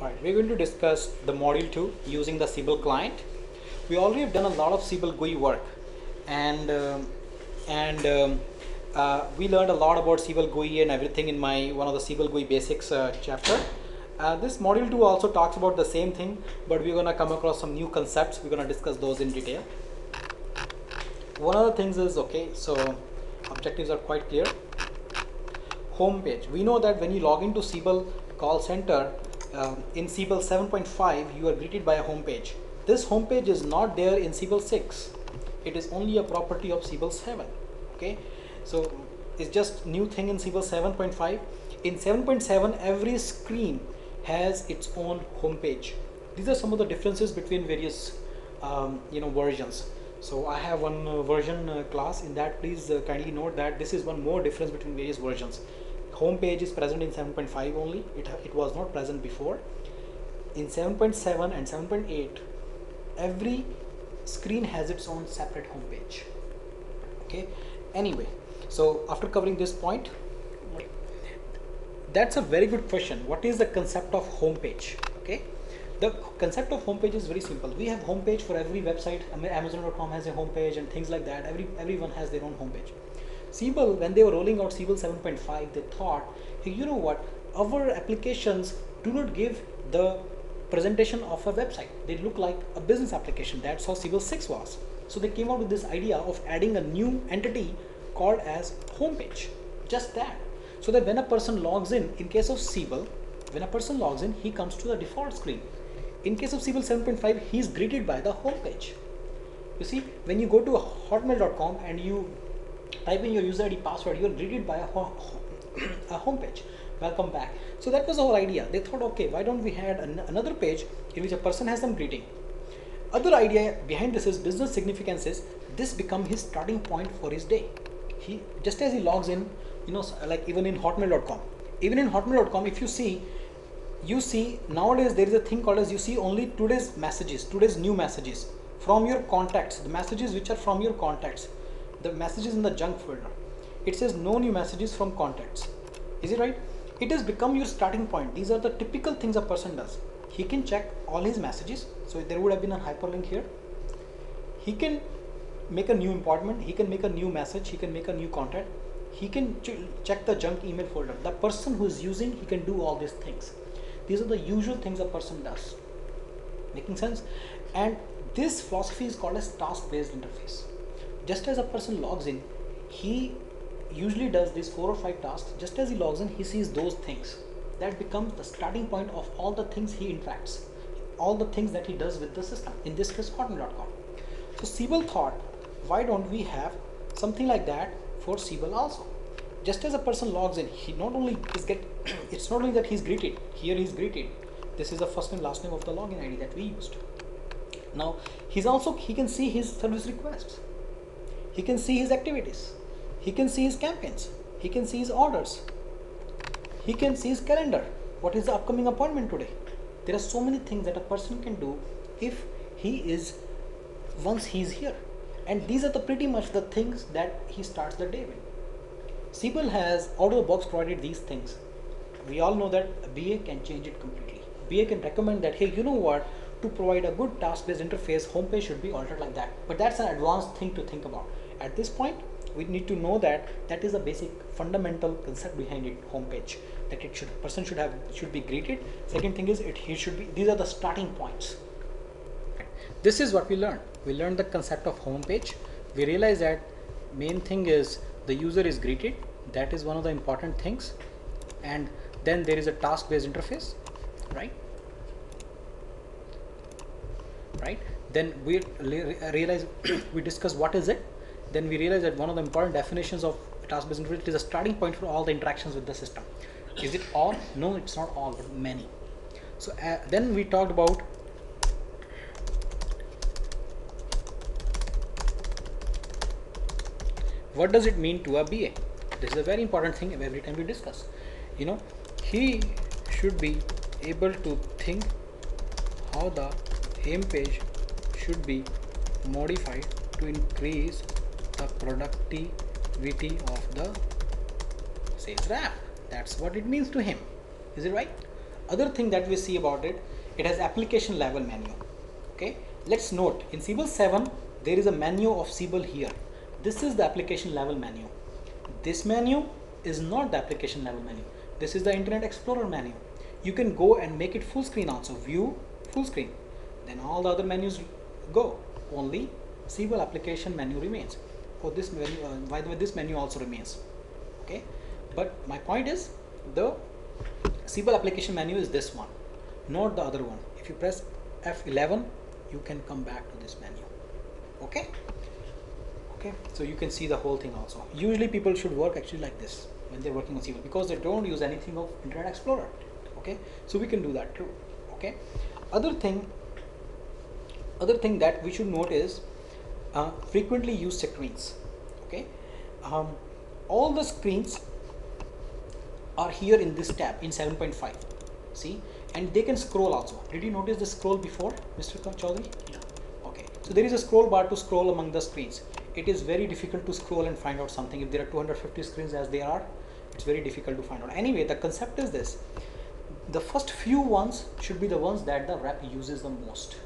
Alright, we're going to discuss the module 2 using the Siebel client. We already have done a lot of Siebel GUI work, and we learned a lot about Siebel GUI and everything in my one of the Siebel GUI basics chapter. This module 2 also talks about the same thing, but we're gonna come across some new concepts. We're gonna discuss those in detail. One of the things is, okay, so objectives are quite clear. Home page. We know that when you log into Siebel call center in Siebel 7.5, you are greeted by a home page. This home page is not there in Siebel 6. It is only a property of Siebel 7. Okay, so it's just new thing in Siebel 7.5. In 7.7, every screen has its own home page. These are some of the differences between various versions. So I have one version class. In that, please kindly note that this is one more difference between various versions. Home page is present in 7.5 only. It was not present before. In 7.7 and 7.8, every screen has its own separate home page. Okay. Anyway, so after covering this point, that's a very good question. What is the concept of home page? Okay. The concept of homepage is very simple. We have homepage for every website. Amazon.com has a homepage and things like that. Everyone has their own homepage. Siebel, when they were rolling out Siebel 7.5, they thought, hey, you know what? Our applications do not give the presentation of a website. They look like a business application. That's how Siebel 6 was. So they came out with this idea of adding a new entity called as homepage. Just that. So that when a person logs in case of Siebel, when a person logs in, he comes to the default screen. In case of Siebel 7.5, he is greeted by the home page. You see, when you go to hotmail.com and you type in your user ID password, you are greeted by a home page. Welcome back. So that was our idea. They thought, okay, why don't we add another page in which a person has some greeting. Other idea behind this is business significance is this become his starting point for his day. He just as he logs in, like even in hotmail.com. Even in hotmail.com, if you see nowadays there is a thing called as you see only today's messages, today's new messages from your contacts, the messages which are from your contacts, the messages in the junk folder. It says no new messages from contacts. Is it right? It has become your starting point. These are the typical things a person does. He can check all his messages. So there would have been a hyperlink here. He can make a new appointment. He can make a new message. He can make a new contact. He can check the junk email folder. The person who is using, he can do all these things. These are the usual things a person does. Making sense? And this philosophy is called as task-based interface. Just as a person logs in, he usually does these 4 or 5 tasks. Just as he logs in, he sees those things. That becomes the starting point of all the things he interacts, all the things that he does with the system. In this case, hotmail.com. So Siebel thought, why don't we have something like that for Siebel also? Just as a person logs in, he not only is it's not only that he's greeted. Here he's greeted. This is the first and last name of the login ID that we used. Now he can see his service requests. He can see his activities. He can see his campaigns. He can see his orders. He can see his calendar. What is the upcoming appointment today? There are so many things that a person can do if once he's here. And these are pretty much the things that he starts the day with. Siebel has out of the box provided these things. We all know that a BA can change it completely. BA can recommend that, hey, you know what, to provide a good task-based interface, homepage should be altered like that. But that's an advanced thing to think about. At this point, we need to know that that is a basic fundamental concept behind it, homepage. That person should be greeted. Second thing is these are the starting points. This is what we learned. We learned the concept of homepage. We realized that main thing is the user is greeted. That is one of the important things. And then there is a task-based interface, right? Then we realize we discuss what is it. Then we realize that one of the important definitions of task-based interface is a starting point for all the interactions with the system. Is it all? No, it's not all, but many. So then we talked about what does it mean to a BA? This is a very important thing every time we discuss. He should be able to think how the aim page should be modified to increase the productivity of the sales rep. That's what it means to him. Is it right? Other thing that we see about it, it has application level menu. Okay, let's note in Siebel 7 there is a menu of Siebel here. This is the application level menu. This menu is not the application level menu. This is the Internet Explorer menu. You can go and make it full screen also, view full screen. Then all the other menus go. Only Siebel application menu remains. For this menu, by the way, this menu also remains. Okay, but my point is the Siebel application menu is this one, not the other one. If you press F11, you can come back to this menu. Okay. Okay, so you can see the whole thing also. Usually people should work actually like this when they're working on Siebel, because they don't use anything of Internet Explorer. Okay, so we can do that too. Okay, other thing that we should note is frequently used screens. Okay, all the screens are here in this tab in 7.5. See, and they can scroll also. Did you notice the scroll before, Mr. Chaudhary? Yeah. Okay, so there is a scroll bar to scroll among the screens. It is very difficult to scroll and find out something. If there are 250 screens as they are, it's very difficult to find out. Anyway, the concept is this: the first few ones should be the ones that the rep uses the most.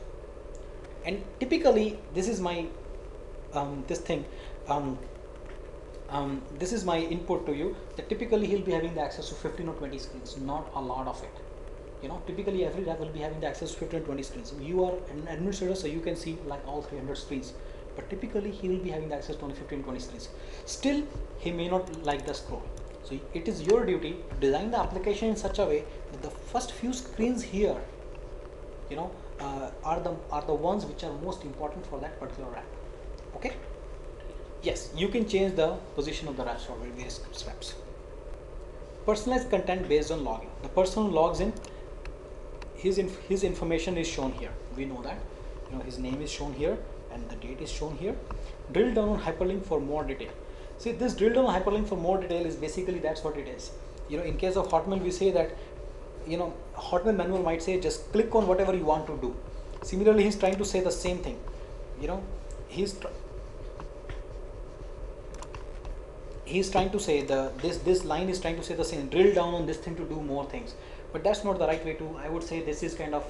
And typically, this is my this is my input to you, that typically he'll be having the access to 15 or 20 screens, not a lot of it. You know, typically every rep will be having the access to 15 or 20 screens. You are an administrator, so you can see like all 300 screens. But typically he will be having the access to only 15, 20 screens. Still, he may not like the scroll. So it is your duty to design the application in such a way that the first few screens here, you know, are the ones which are most important for that particular app. Okay. Yes, you can change the position of the reps for various reps. Personalized content based on login. The person who logs in, his information is shown here. We know that. You know, his name is shown here and the date is shown here. Drill down on hyperlink for more detail. See, this drill down on hyperlink for more detail is basically, that's what it is. You know, in case of Hotmail, we say that, you know, Hotmail manual might say just click on whatever you want to do. Similarly, he's trying to say the same thing. You know, he's trying to say this line is trying to say the same, drill down on this thing to do more things, but that's not the right way to, I would say this is kind of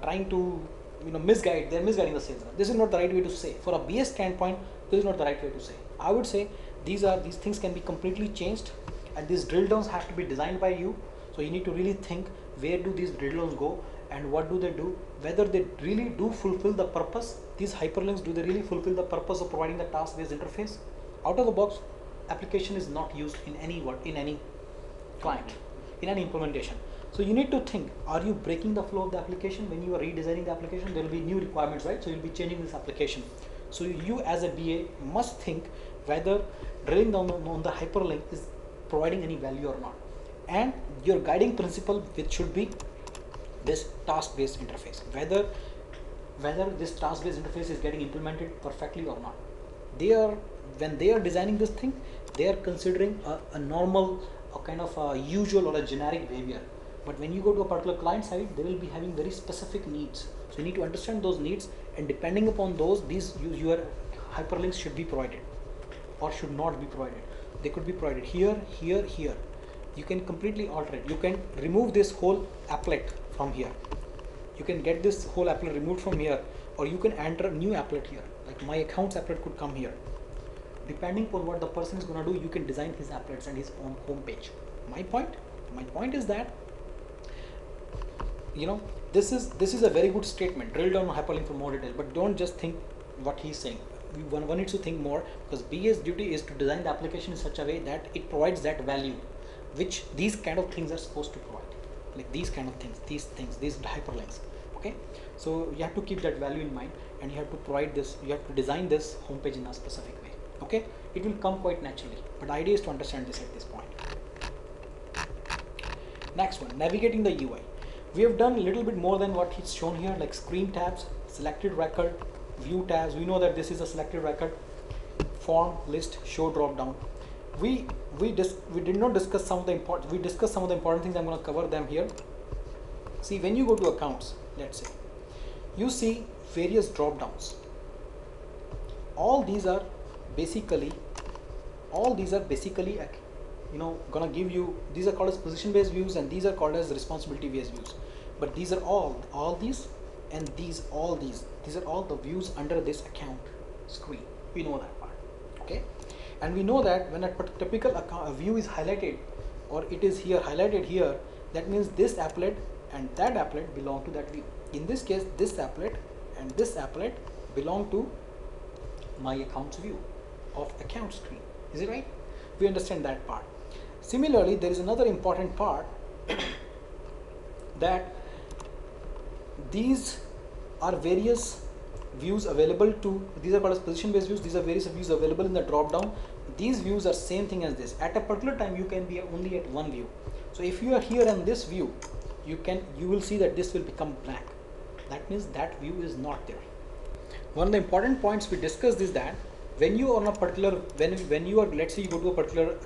trying to, you know, they're misguiding the sales. This is not the right way to say. For a BS standpoint, this is not the right way to say. I would say these things can be completely changed, and these drill downs have to be designed by you. So you need to really think, where do these drill downs go and what do they do, whether they really do fulfill the purpose. These hyperlinks, do they really fulfill the purpose of providing the task based interface? Out of the box application is not used in any client, in any implementation. So you need to think, are you breaking the flow of the application? When you are redesigning the application, there will be new requirements, right? So you'll be changing this application. So you as a BA must think whether drilling down on the hyperlink is providing any value or not. And your guiding principle, which should be this task-based interface, whether this task-based interface is getting implemented perfectly or not. When they are designing this thing, they are considering a normal, a kind of a usual or a generic behavior. But when you go to a particular client side, they will be having very specific needs. So you need to understand those needs, and depending upon those, your hyperlinks should be provided or should not be provided. They could be provided here, here, here. You can completely alter it. You can remove this whole applet from here. You can get this whole applet removed from here, or you can enter a new applet here. Like my accounts applet could come here. Depending on what the person is going to do, you can design his applets and his own home page. My point is that, you know, this is a very good statement. Drill down on hyperlink for more detail, but don't just think what he's saying. One needs to think more, because BA's duty is to design the application in such a way that it provides that value, which these kind of things are supposed to provide. Like these kind of things, these hyperlinks. Okay, so you have to keep that value in mind, and you have to provide this. You have to design this homepage in a specific way. Okay, it will come quite naturally, but the idea is to understand this at this point. Next one, navigating the UI. We have done a little bit more than what is shown here, like screen tabs, selected record, view tabs. We know that this is a selected record, form, list, show drop down. We did not discuss some of the important. We discussed some of the important things. I'm going to cover them here. See, when you go to accounts, let's say, you see various drop downs. All these are basically gonna give you, these are called as position based views and these are called as responsibility based views. But these are all these and these are all the views under this account screen. We know that part, okay? And we know that when a typical view is highlighted, or it is here highlighted here, that means this applet and that applet belong to that view. In this case, this applet and this applet belong to my accounts view of account screen. Is it right? We understand that part. Similarly, there is another important part that these are various views available to, these are called as position based views. These are various views available in the drop down. These views are same thing as this. At a particular time you can be only at one view. So if you are here in this view, you will see that this will become blank. That means that view is not there. One of the important points we discussed is that when you are on a particular, when you are, let's say you go to a particular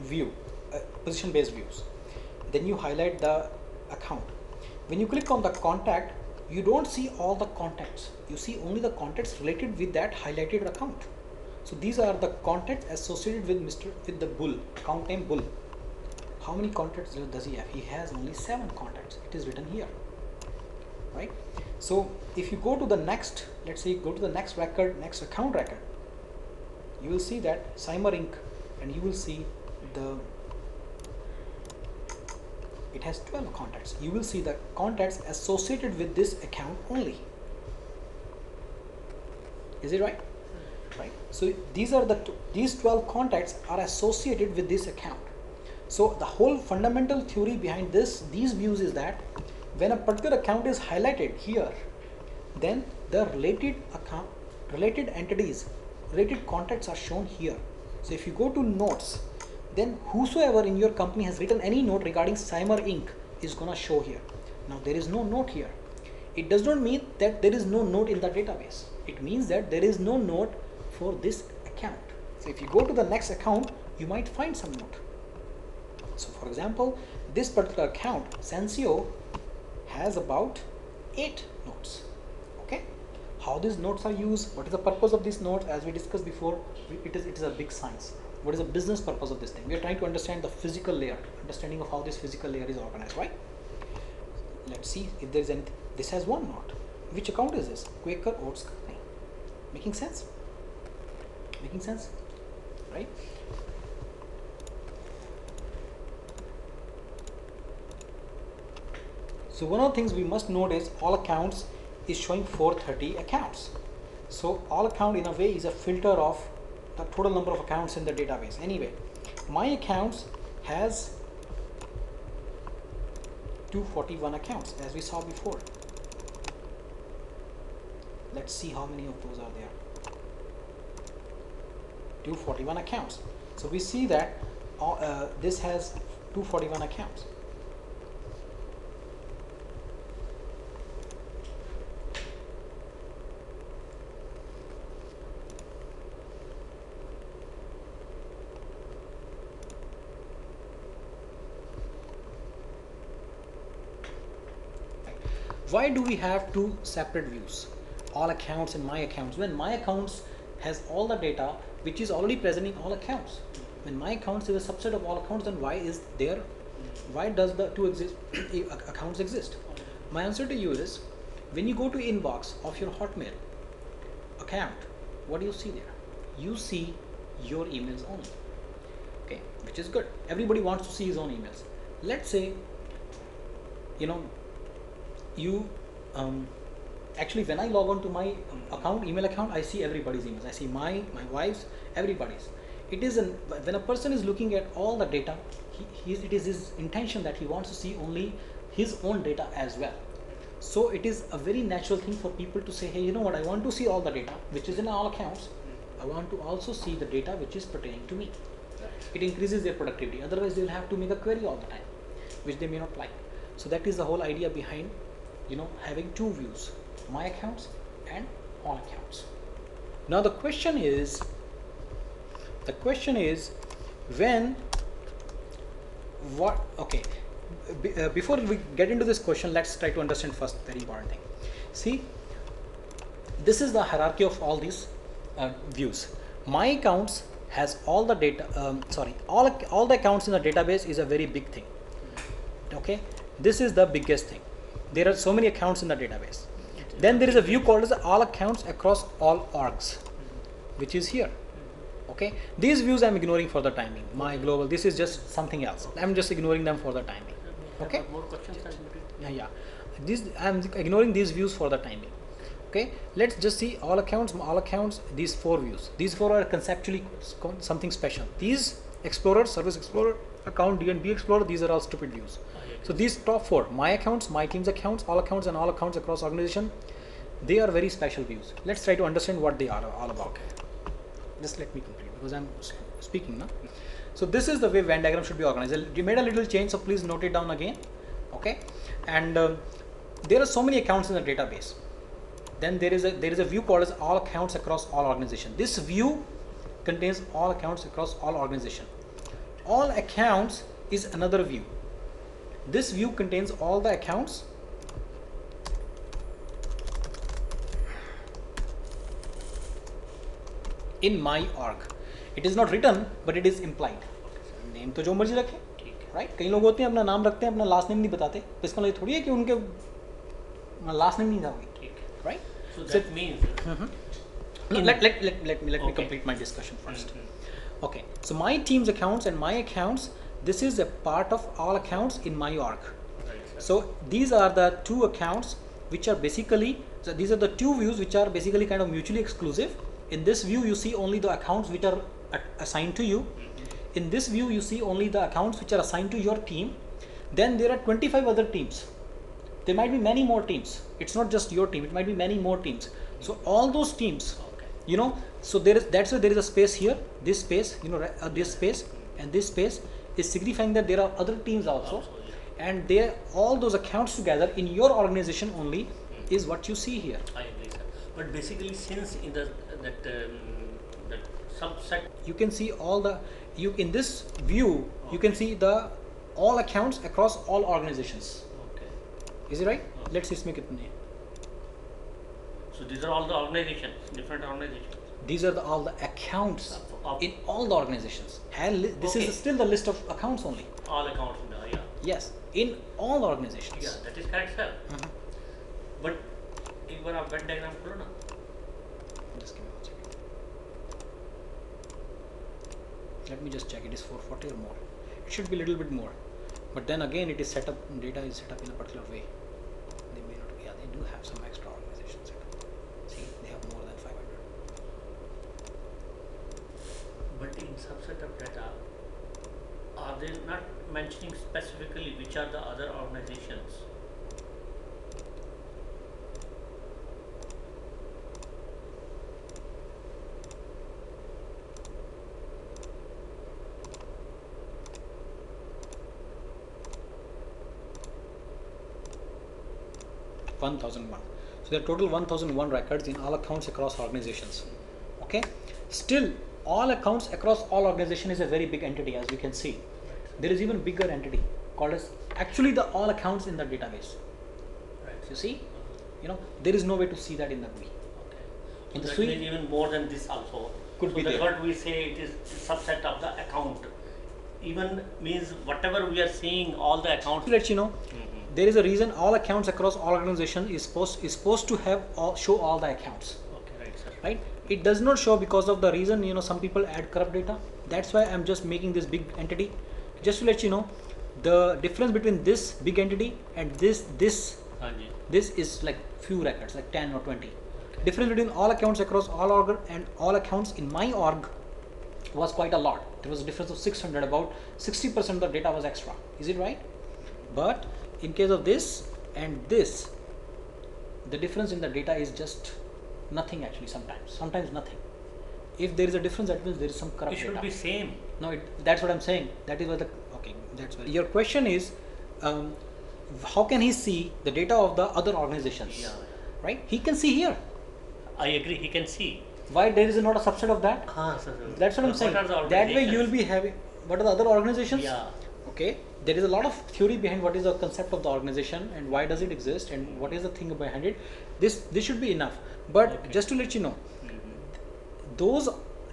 view, position based views, then you highlight the account. When you click on the contact, you don't see all the contacts. You see only the contacts related with that highlighted account. So these are the contacts associated with the Bull, account name Bull. How many contacts does he have? He has only 7 contacts. It is written here, right? So if you go to the next, let's say go to the next record, next account record, you will see that Cymer Inc. and you will see it has 12 contacts. You will see the contacts associated with this account only. Is it right? Right. So these 12 contacts are associated with this account. So the whole fundamental theory behind these views is that when a particular account is highlighted here, then the related entities, related contacts are shown here. So if you go to notes, then whosoever in your company has written any note regarding Cymer Inc. is gonna show here. Now there is no note here. It does not mean that there is no note in the database. It means that there is no note for this account. So if you go to the next account, you might find some note. So for example, this particular account, Sensio, has about 8 notes. Okay, how these notes are used, what is the purpose of these notes, as we discussed before, it is a big science. What is the business purpose of this thing? We are trying to understand the physical layer, understanding of how this physical layer is organized, right? Let's see if there is anything. This has 1 note. Which account is this? Quaker Oats Company. Making sense? Making sense, right? So one of the things we must note is all accounts is showing 430 accounts. So all account in a way is a filter of the total number of accounts in the database. Anyway, my accounts has 241 accounts as we saw before. Let's see how many of those are there. 241 accounts. So we see that this has 241 accounts. Why do we have 2 separate views? All accounts and my accounts. When my accounts has all the data which is already present in all accounts. When my accounts is a subset of all accounts, then why does the 2 accounts exist? My answer to you is, when you go to inbox of your Hotmail account, what do you see there? You see your emails only. Okay, which is good. Everybody wants to see his own emails. Let's say, actually when I log on to my email account, I see everybody's emails. I see my wife's, everybody's. When a person is looking at all the data, it is his intention that he wants to see only his own data as well. So it is a very natural thing for people to say, hey, you know what, I want to see all the data which is in all accounts. I want to also see the data which is pertaining to me. It increases their productivity. Otherwise, they'll have to make a query all the time, which they may not like. So that is the whole idea behind having 2 views, my accounts and all accounts. Now the question is before we get into this question, let's try to understand first very important thing. See, this is the hierarchy of all these views. My accounts has all the data, all the accounts in the database is a very big thing. Okay, this is the biggest thing. There are so many accounts in the database. Then there is a view called as all accounts across all orgs, which is here. Okay, these views I'm ignoring for the timing. My global, this is just something else. I'm just ignoring them for the timing. Okay. More questions? Yeah. I'm ignoring these views for the timing. Okay, let's just see all accounts, these 4 views. These 4 are conceptually something special. These Explorer, Service Explorer, Account, DNB Explorer, these are all stupid views. So these top 4, my accounts, my team's accounts, and all accounts across organization, they are very special views. Let's try to understand what they are all about. Just let me complete because I'm speaking now. So this is the way Venn diagram should be organized. You made a little change, so please note it down again. Okay, and there are so many accounts in the database. Then there is a view called as all accounts across all organization. This view contains all accounts across all organization. All accounts is another view. This view contains all the accounts in my org. It is not written, but it is implied. Name तो जो मर्जी रखे, right? कई लोग होते हैं अपना नाम रखते हैं, अपना last name नहीं बताते. तो इसका मतलब थोड़ी है कि उनके last name नहीं था वही, right? So that means. Let me complete my discussion first. Okay, so my team's accounts and my accounts, this is a part of all accounts in my org. So these are the 2 accounts which are basically, so these are the 2 views which are basically kind of mutually exclusive. In this view you see only the accounts which are assigned to you. In this view you see only the accounts which are assigned to your team. Then there are 25 other teams. There might be many more teams. It's not just your team, it might be many more teams. So all those teams, you know, so that's why there is a space here, this space, you know, this space and this space is signifying that there are other teams also, and all those accounts together in your organization only is what you see here. I agree, sir. But basically, since in that subset, you can see all the in this view you can see the all accounts across all organizations. Okay. Is it right? Let's see इसमें कितने. So these are all the organizations, different organizations. These are all the accounts in all the organizations, and this is still the list of accounts only. All accounts in the, yeah. Yes, in all the organizations. Yeah, that is correct, sir. But एक बार आप Venn diagram खोलो ना. Just give me 1 second. Let me just check. It is 440 or more. It should be a little bit more, but then again, it is set up. Data is set up in a particular way. They may not. Yeah, they do have some extra organizations set up. See, they have more than 500. But in subset of data, are they not mentioning specifically which are the other organizations? So there are total 1001 records in all accounts across organizations. Okay, still all accounts across all organization is a very big entity, as we can see. There is even bigger entity called as actually the all accounts in the database. Right. You see, you know, there is no way to see that in the GUI. Okay. In the that suite, means even more than this also. Could be that's there. what we say, it is subset of the account. Even means whatever we are seeing, all the accounts. to let you know, there is a reason all accounts across all organizations is supposed to have show all the accounts. Okay, right, sir. Right? It does not show because of the reason, you know, some people add corrupt data. That's why I'm just making this big entity, just to let you know the difference between this big entity and this is like few records, like 10 or 20. Okay. Difference between all accounts across all org and all accounts in my org was quite a lot. There was a difference of 600. About 60% of the data was extra. Is it right? But in case of this and this, the difference in the data is just nothing actually. Sometimes nothing. If there is a difference, that means there is some corrupt data. It should be same. No, that's what I'm saying. That is what that's why. Your question is, how can he see the data of the other organizations? Yeah. Right? He can see here. I agree, he can see. Why there is not a subset of that? Sir. That's what I'm saying. That way you will be having, what are the other organizations? Yeah. Okay. There is a lot of theory behind what is the concept of the organization and why does it exist and what is the thing behind it. This should be enough. But just to let you know, those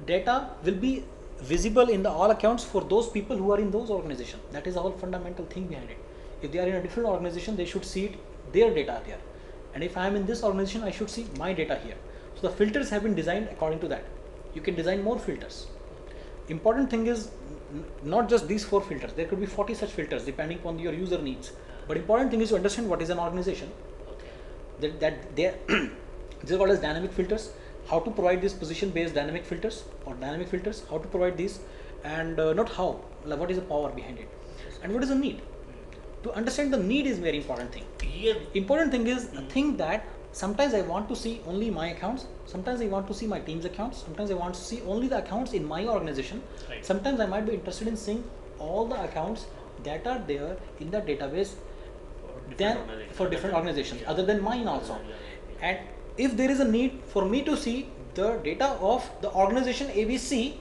data will be visible in the all accounts for those people who are in those organizations. That is the whole fundamental thing behind it. If they are in a different organization, they should see their data there. And if I am in this organization, I should see my data here. So the filters have been designed according to that. You can design more filters. Important thing is not just these 4 filters. There could be 40 such filters depending upon your user needs. But important thing is to understand what is an organization. That they these are called as dynamic filters. How to provide these position based dynamic filters or dynamic filters, how to provide these, and not how, like what is the power behind it, and what is the need. To understand the need is very important thing. Here, Important thing is a thing that sometimes I want to see only my accounts, sometimes I want to see my team's accounts, sometimes I want to see only the accounts in my organization. Right. Sometimes I might be interested in seeing all the accounts that are there in the database for different organizations other than mine also. And if there is a need for me to see the data of the organization ABC,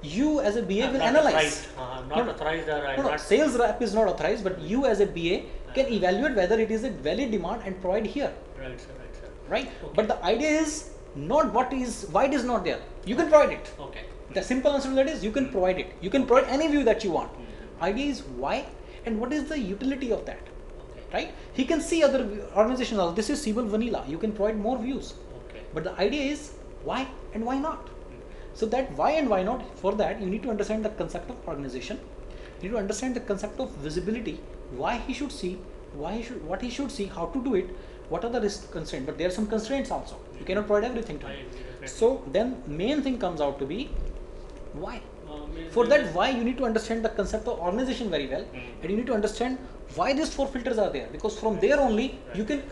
you as a BA will analyze. Not authorized or No, sales rep is not authorized, but you as a BA can evaluate whether it is a valid demand and provide here. Right, sir. Right, sir. Right? Okay. But the idea is not why it is not there. You can provide it. Okay. The simple answer to that is you can provide it. You can provide any view that you want. Idea is why and what is the utility of that. Right? He can see other organizations. This is Siebel Vanilla. You can provide more views. Okay. But the idea is why and why not. So that why and why not, for that you need to understand the concept of organization. You need to understand the concept of visibility, why he should see, what he should see, how to do it, what are the risk constraints. But there are some constraints also. You cannot provide everything to him. So then main thing comes out to be why. For that why you need to understand the concept of organization very well, and you need to understand why these 4 filters are there, because from there only you can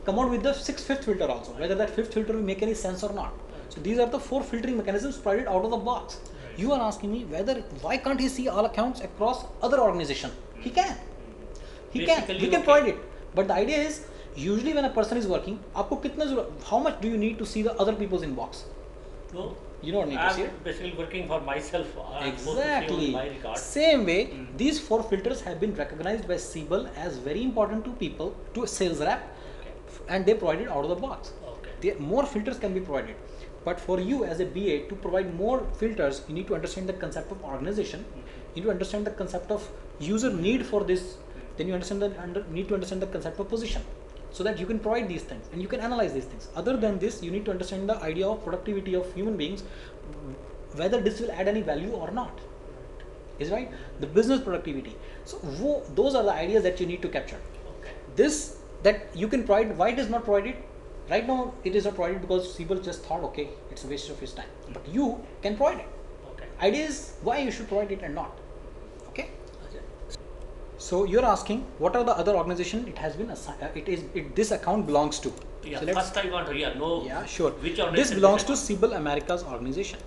come out with the fifth filter also, whether that 5th filter will make any sense or not. So these are the 4 filtering mechanisms provided out of the box. You are asking me why can't he see all accounts across other organization? He can. He can provide it. But the idea is usually when a person is working, how much do you need to see the other people's inbox? No. You don't need to see it. I'm basically working for myself. Exactly. My record. Same way, these 4 filters have been recognized by Siebel as very important to people, to a sales rep, and they provide it out of the box. More filters can be provided. But for you as a BA to provide more filters, you need to understand the concept of organization. You need to understand the concept of user need for this. Then you need to understand the concept of position, so that you can provide these things and you can analyze these things. Other than this, you need to understand the idea of productivity of human beings, whether this will add any value or not. Is right? The business productivity. So those are the ideas that you need to capture. This that you can provide. Why it is not provided? Right now it is not provided because people just thought, okay, it's a waste of his time. But you can provide it. Idea is why you should provide it and not. Okay. So you're asking what are the other organization it has been assigned? This account belongs to. Yeah. So first I want to know. Yeah, sure. Which organization This belongs to Siebel Americas organization.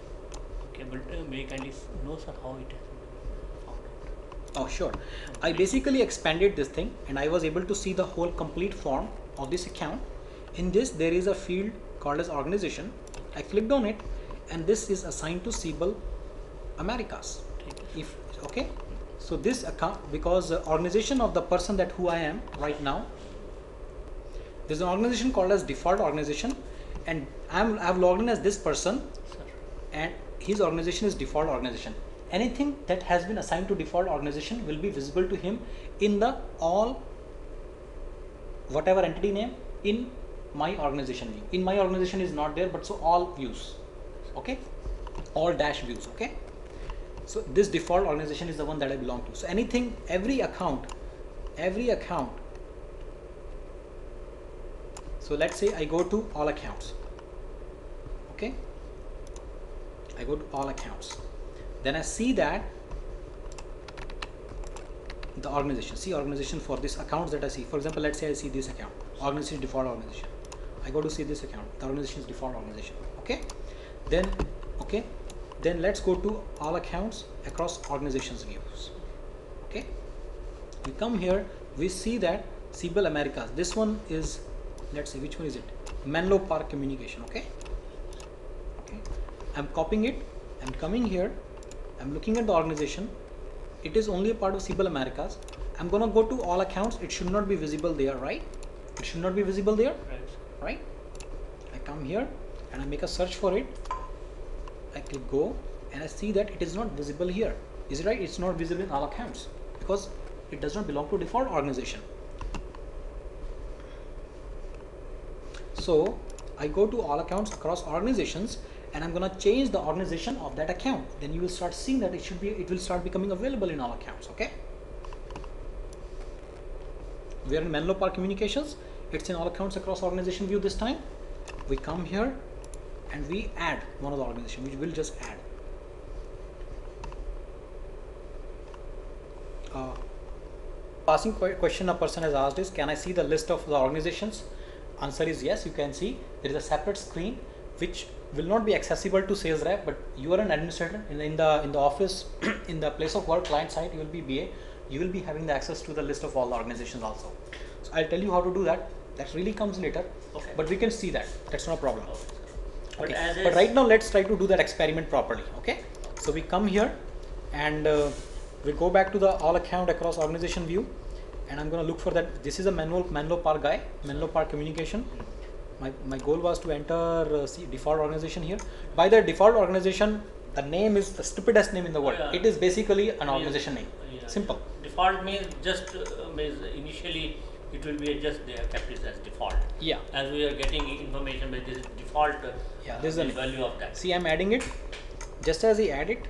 Okay, but may kindly know, sir, how it has been found out. Oh, sure. I basically expanded this thing and I was able to see the whole complete form of this account. In this, there is a field called as organization. I clicked on it and this is assigned to Siebel Americas. Okay. So this account, because the organization of the person that who I am right now, there's an organization called as default organization, and I've logged in as this person, and his organization is default organization. Anything that has been assigned to default organization will be visible to him in the all whatever entity name in my organization view. In my organization is not there, but so all views, okay, all dash views, okay. So this default organization is the one that I belong to. So anything, every account. So let's say I go to all accounts, okay. I go to all accounts. Then I see that the organization, see organization for this accounts that I see. For example, let's say I see this account, organization default organization. I go to see this account, the organization is default organization, okay. Then let's go to all accounts across organizations views, okay. We come here, we see that Siebel Americas, this one is, let's see which one is it, Menlo Park Communication, okay. I'm copying it, I'm coming here, I'm looking at the organization, it is only a part of Siebel Americas. I'm gonna go to all accounts, it should not be visible there, right? It should not be visible there, right? I come here and I make a search for it. I click go and I see that it is not visible here. Is it right? It's not visible in all accounts because it does not belong to default organization. So I go to all accounts across organizations, and I'm going to change the organization of that account. Then you will start seeing that it will start becoming available in all accounts. Okay. We are in Menlo Park Communications. It's in all accounts across organization view this time. We come here and we add one of the organization, which will just add. Passing question a person has asked is, can I see the list of the organizations? Answer is yes, you can see. There is a separate screen which will not be accessible to sales rep, but you are an administrator in the office, in the place of work, client side, you will be BA. You will be having the access to the list of all the organizations also. So I'll tell you how to do that. That really comes later, Okay. but we can see that. That's no problem. Okay. Okay. But right now, let's try to do that experiment properly. Okay. So we come here and we go back to the all account across organization view, and I'm going to look for that. This is a Menlo Park guy, Menlo Park Communication. My goal was to enter default organization here. By the default organization, the name is the stupidest name in the world. Yeah. It is basically an organization name. Yeah. Simple. Default means just means initially it will be just they have kept it as default. Yeah. As we are getting information, but this is default. Yeah. This is the value of that. See, I'm adding it. Just as I add it,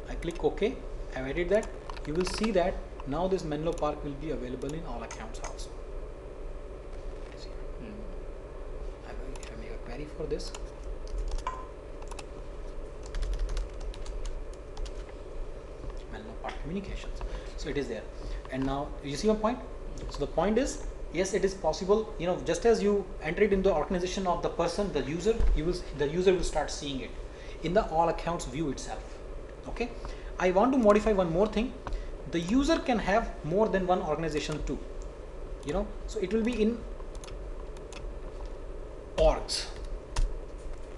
I click OK. I've added that. You will see that now this Menlo Park will be available in all accounts also. See. I make a query for this. Menlo Park Communications. So it is there. And now you see my point? So the point is, yes, it is possible, you know, just as you enter it in the organization of the person, the user, the user will start seeing it in the all accounts view itself. Okay. I want to modify one more thing. The user can have more than one organization too, you know, so it will be in orgs,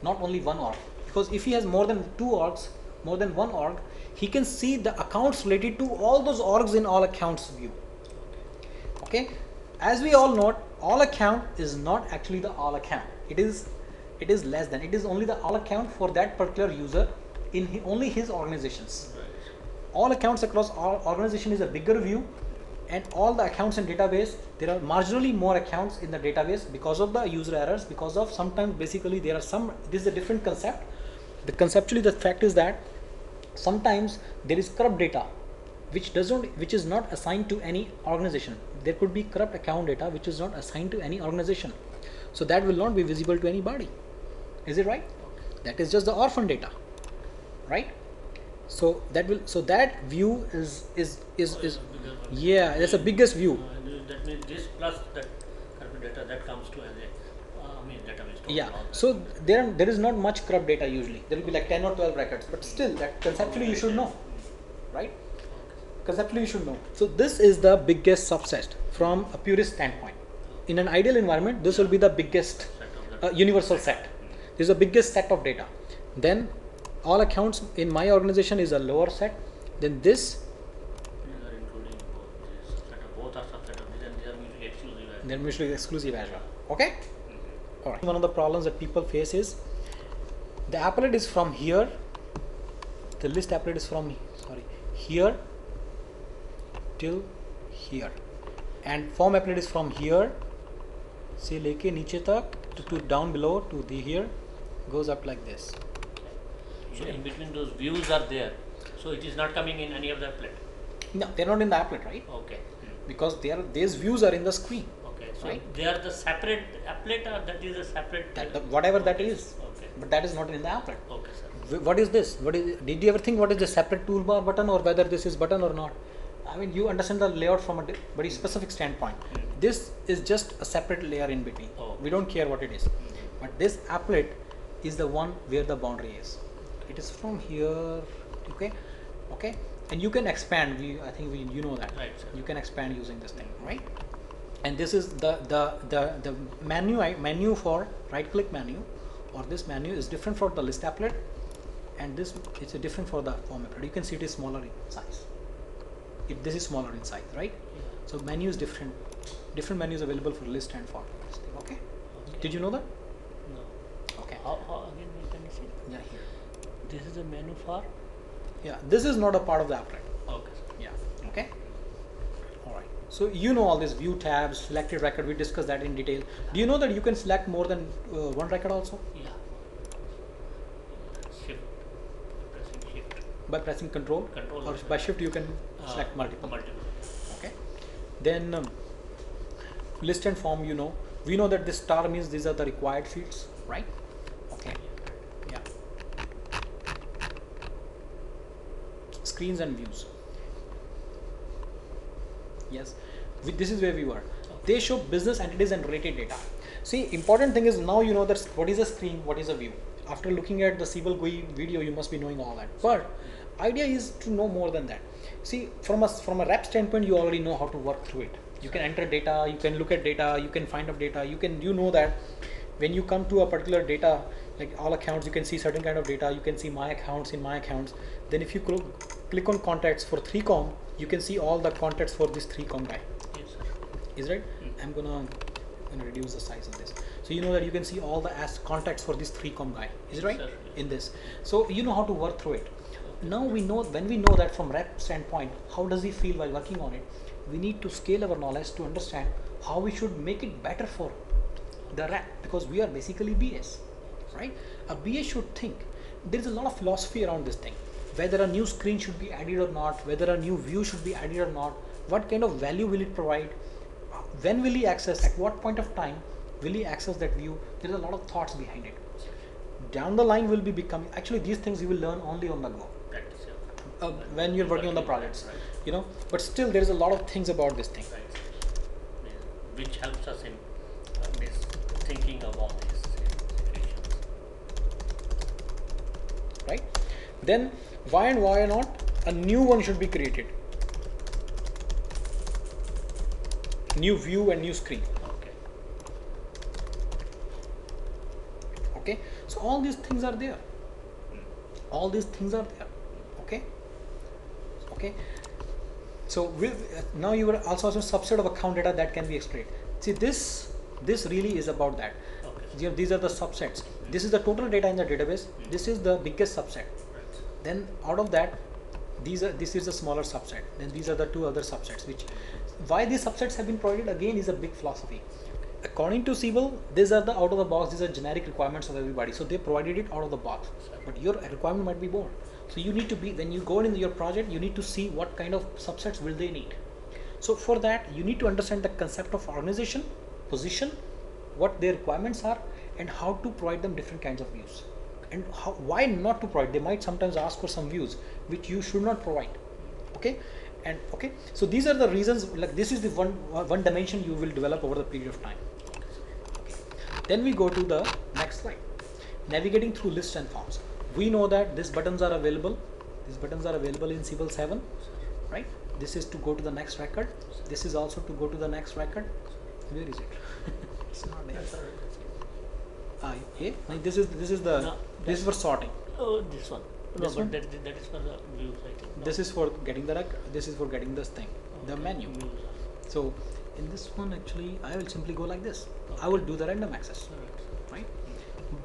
not only one org, because if he has more than two orgs, more than one org, he can see the accounts related to all those orgs in all accounts view. Okay, as we all know, all account is not actually the all account. It is less than. It is only the all account for that particular user in only his organizations. Right. All accounts across all organization is a bigger view, and all the accounts in database, there are marginally more accounts in the database because of the user errors, because of sometimes basically there are some, this is a different concept. Conceptually the fact is that sometimes there is corrupt data which is not assigned to any organization. There could be corrupt account data which is not assigned to any organization, so that will not be visible to anybody. Is it right? That is just the orphan data, right? So that view is yeah, that's the biggest view. That means this plus that corrupt data that comes to as a database. Yeah, so there is not much corrupt data usually. There will be like 10 or 12 records, but still that conceptually you should know, right? Conceptually you should know. So this is the biggest subset from a purist standpoint. In an ideal environment, this will be the biggest universal set. This is the biggest set of data. Then all accounts in my organization is a lower set. Then this. These are including both are subset of this, and they are mutually exclusive. They're mutually exclusive as well. Okay. All right. One of the problems that people face is the applet is from here. The list applet is from here till here, and form applet is from here से लेके नीचे तक to down below to the here, goes up like this. So in between those views are there, so it is not coming in any of the applet. No, they're not in the applet, right? Okay. Because these views are in the screen. Okay. So right? they are the separate applet, or that is a separate. Whatever that okay. is. Okay. But that is not in the applet. Okay, sir. What is this? Did you ever think what is the separate toolbar button, or whether this is button or not? I mean, you understand the layout from a very specific standpoint. This is just a separate layer in between. Oh. We don't care what it is. But this applet is the one where the boundary is. It is from here, okay, and you can expand. I think you know that. Right, sir. You can expand using this thing, right? And this is the menu for right-click menu, or this menu is different for the list applet, and this is different for the form applet. You can see it is smaller in size. This is smaller in size, right? Yeah. So menu is different. Different menus available for list and form. Okay. Did you know that? No. Okay. How again? Can you see? Yeah, here. This is a menu for. Yeah, this is not a part of the applet. Okay. Yeah. Okay. All right. So you know all these view tabs, selected record. We discussed that in detail. Do you know that you can select more than one record also Yeah. Shift. Pressing shift. by pressing Control? Control. Or by Shift you can select multiple. Okay. Then list and form. You know, we know that this star means these are the required fields, right? Okay. Yeah. Screens and views. Yes, this is where we were. They show business entities and related data. See, important thing is now you know that what is a screen, what is a view. After looking at the Siebel GUI video, you must be knowing all that. But idea is to know more than that. See, from a rep standpoint, you already know how to work through it. You can enter data, you can look at data, you can find up data. You know that when you come to a particular data, like all accounts, you can see certain kind of data. You can see my accounts in my accounts. Then if you click on contacts for 3com, you can see all the contacts for this 3com guy. Yes, sir. Is right? I'm gonna reduce the size of this. So you know that you can see all the contacts for this 3com guy. Is it right? Sir. In this. So you know how to work through it. Now we know, when we know that from rep standpoint, how does he feel while working on it? We need to scale our knowledge to understand how we should make it better for the rep, because we are basically BS, right? A BS should think. There is a lot of philosophy around this thing. Whether a new screen should be added or not, whether a new view should be added or not, what kind of value will it provide, when will he access, at what point of time will he access that view. There is a lot of thoughts behind it. Down the line will be becoming, actually these things you will learn only on the go. When you're working on the projects, right. you know, but still there is a lot of things about this thing. Right. Which helps us in this thinking of all these situations. Right? Then why and why not a new one should be created. New view and new screen. Okay. Okay. So all these things are there. All these things are there. Okay. Okay. So now you are also a subset of account data that can be extracted. See, this really is about that. Okay. These are the subsets. This is the total data in the database. This is the biggest subset. Right. Then out of that, this is a smaller subset. Then these are the two other subsets. Which why these subsets have been provided again is a big philosophy. According to Siebel, these are the out of the box. These are generic requirements of everybody. So they provided it out of the box. But your requirement might be more. So you need to be, when you go in your project, you need to see what kind of subsets will they need. So for that, you need to understand the concept of organization, position, what their requirements are, and how to provide them different kinds of views. And why not to provide? They might sometimes ask for some views which you should not provide. Okay, and okay. So these are the reasons. Like this is the one dimension you will develop over the period of time. Okay. Then we go to the next slide. Navigating through lists and forms. We know that these buttons are available. These buttons are available in Siebel 7, right? This is to go to the next record. This is also to go to the next record. Where is it? It's not there. Yeah. Like this is the No, this is for sorting. Oh, this one. No, This but one? that is for the views, I think. No. This is for getting the record. This is for getting this thing, the Okay. menu. Views. So in this one, actually, I will simply go like this. Okay. I will do the random access, Alright. right?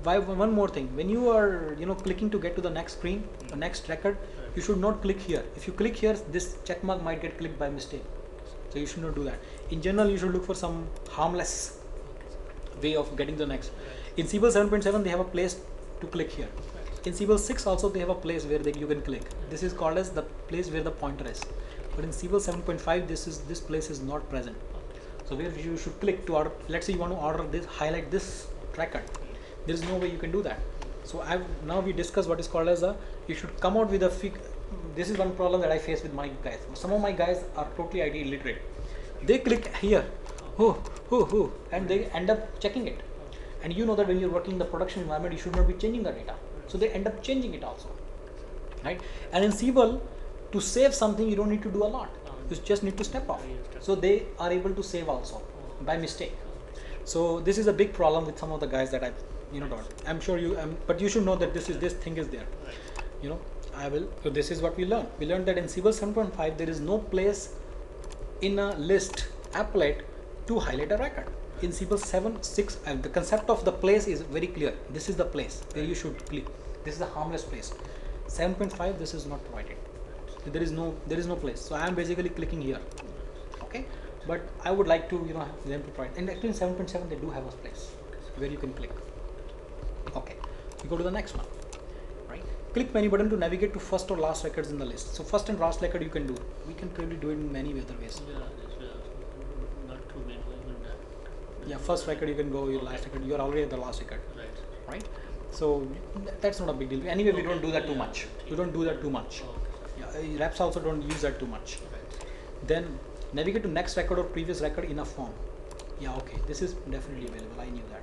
By one more thing, when you are clicking to get to the next screen, the next record, you should not click here. If you click here, this check mark might get clicked by mistake. So you should not do that. In general, you should look for some harmless way of getting the next. In Siebel 7.7, they have a place to click here. In Siebel 6 also they have a place where you can click. This is called as the place where the pointer is. But in Siebel 7.5, this place is not present. So where you should click to order. Let's say you want to order this, highlight this record. There is no way you can do that. So now we discuss what is called as you should come out with a this is one problem that I face with my guys. Some of my guys are totally IT illiterate. They click here, and they end up checking it. And you know that when you're working in the production environment, you should not be changing the data. So they end up changing it also, right? And in Siebel, to save something, you don't need to do a lot. You just need to step off. So they are able to save also by mistake. So this is a big problem with some of the guys that don't. I'm sure you, but you should know that this thing is there. So this is what we learned. We learned that in Siebel 7.5, there is no place in a list applet to highlight a record. In Siebel 7.6, the concept of the place is very clear. This is the place where you should click. This is a harmless place. 7.5, this is not provided. There is no place. So I am basically clicking here. Okay, but I would like to have them to provide. And actually in 7.7 they do have a place where you can click. Okay, you go to the next one. Right, click menu button to navigate to first or last records in the list. So first and last record you can do. We can probably do it in many other ways. Yeah, this way also. Not too many even that. Yeah, first record you can go, your last record, you are already at the last record. Right, so that's not a big deal. Anyway, we don't do that too much. We don't do that too much. Yeah, reps also don't use that too much. Then navigate to next record or previous record in a form. Yeah, okay, this is definitely available. I knew that.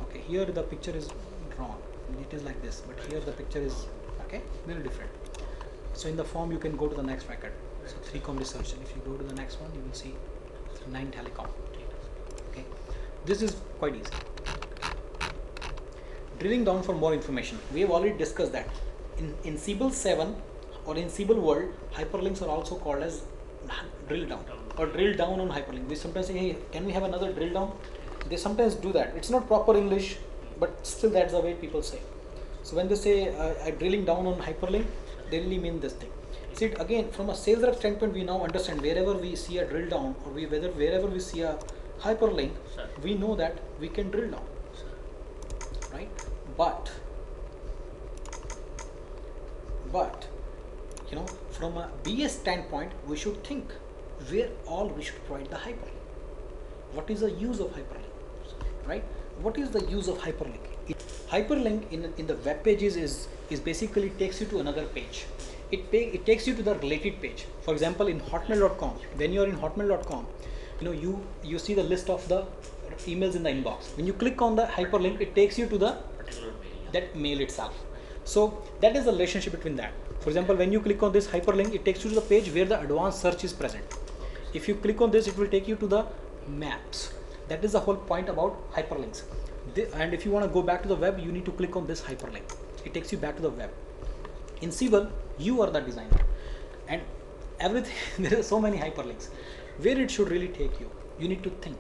Okay, here the picture is wrong. It is like this, but here the picture is okay, little different. So in the form you can go to the next record. So 3Com research, and if you go to the next one, you will see 9 telecom. Okay, this is quite easy. Drilling down for more information. We have already discussed that. In Siebel 7 or in Siebel world, hyperlinks are also called as drill down or drill down on hyperlink. We sometimes say, hey, can we have another drill down? They sometimes do that. It's not proper English, but still that's the way people say. So when they say a drilling down on hyperlink, they really mean this thing. See, again, from a sales rep standpoint, we now understand wherever we see a drill down or wherever we see a hyperlink, we know that we can drill down. Right? But from a BS standpoint, we should think where all we should provide the hyperlink. What is the use of hyperlink? Right? What is the use of hyperlink? Hyperlink in the web pages is basically takes you to another page. It takes you to the related page. For example, in hotmail.com, when you are in hotmail.com, you see the list of the emails in the inbox. When you click on the hyperlink, it takes you to the that mail itself. So that is the relationship between that. For example, when you click on this hyperlink, it takes you to the page where the advanced search is present. If you click on this, it will take you to the maps. That is the whole point about hyperlinks. And if you want to go back to the web, you need to click on this hyperlink. It takes you back to the web. In Siebel, you are the designer, and everything there are so many hyperlinks. Where it should really take you, you need to think.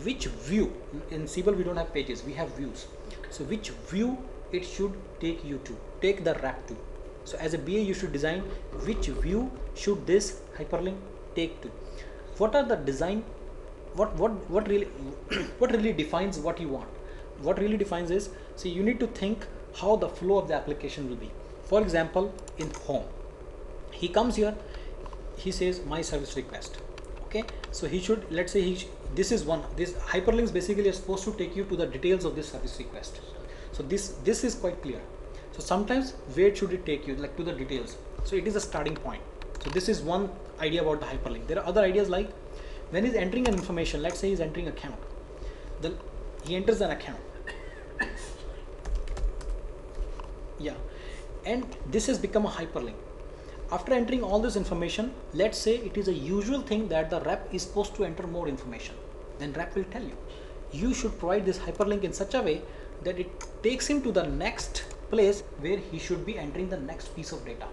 Which view? In Siebel we don't have pages, we have views. So which view it should take you to, take the rep to. So as a BA, you should design which view should this hyperlink take to. What are the design? What really what really defines what you want? What really defines is, see, you need to think how the flow of the application will be. For example, in home, he comes here, he says my service request. Okay, so he should, let's say this hyperlinks basically are supposed to take you to the details of this service request. So this is quite clear. So sometimes where should it take you, like to the details? So it is a starting point. So this is one idea about the hyperlink. There are other ideas like when he's entering an information, let's say he's entering account, then he enters an account. Yeah, and this has become a hyperlink. After entering all this information, let's say it is a usual thing that the rep is supposed to enter more information. Then rep will tell you, you should provide this hyperlink in such a way that it takes him to the next place where he should be entering the next piece of data.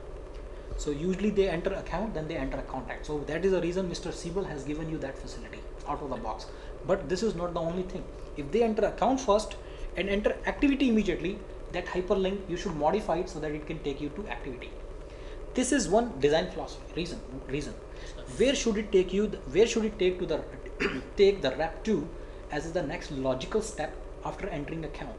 So usually they enter account, then they enter a contact. So that is the reason Mr. Siebel has given you that facility out of the box. But this is not the only thing. If they enter account first and enter activity immediately, that hyperlink you should modify it so that it can take you to activity. This is one design philosophy reason. Where should it take you? Where should it take to the take the rep to as the next logical step after entering account?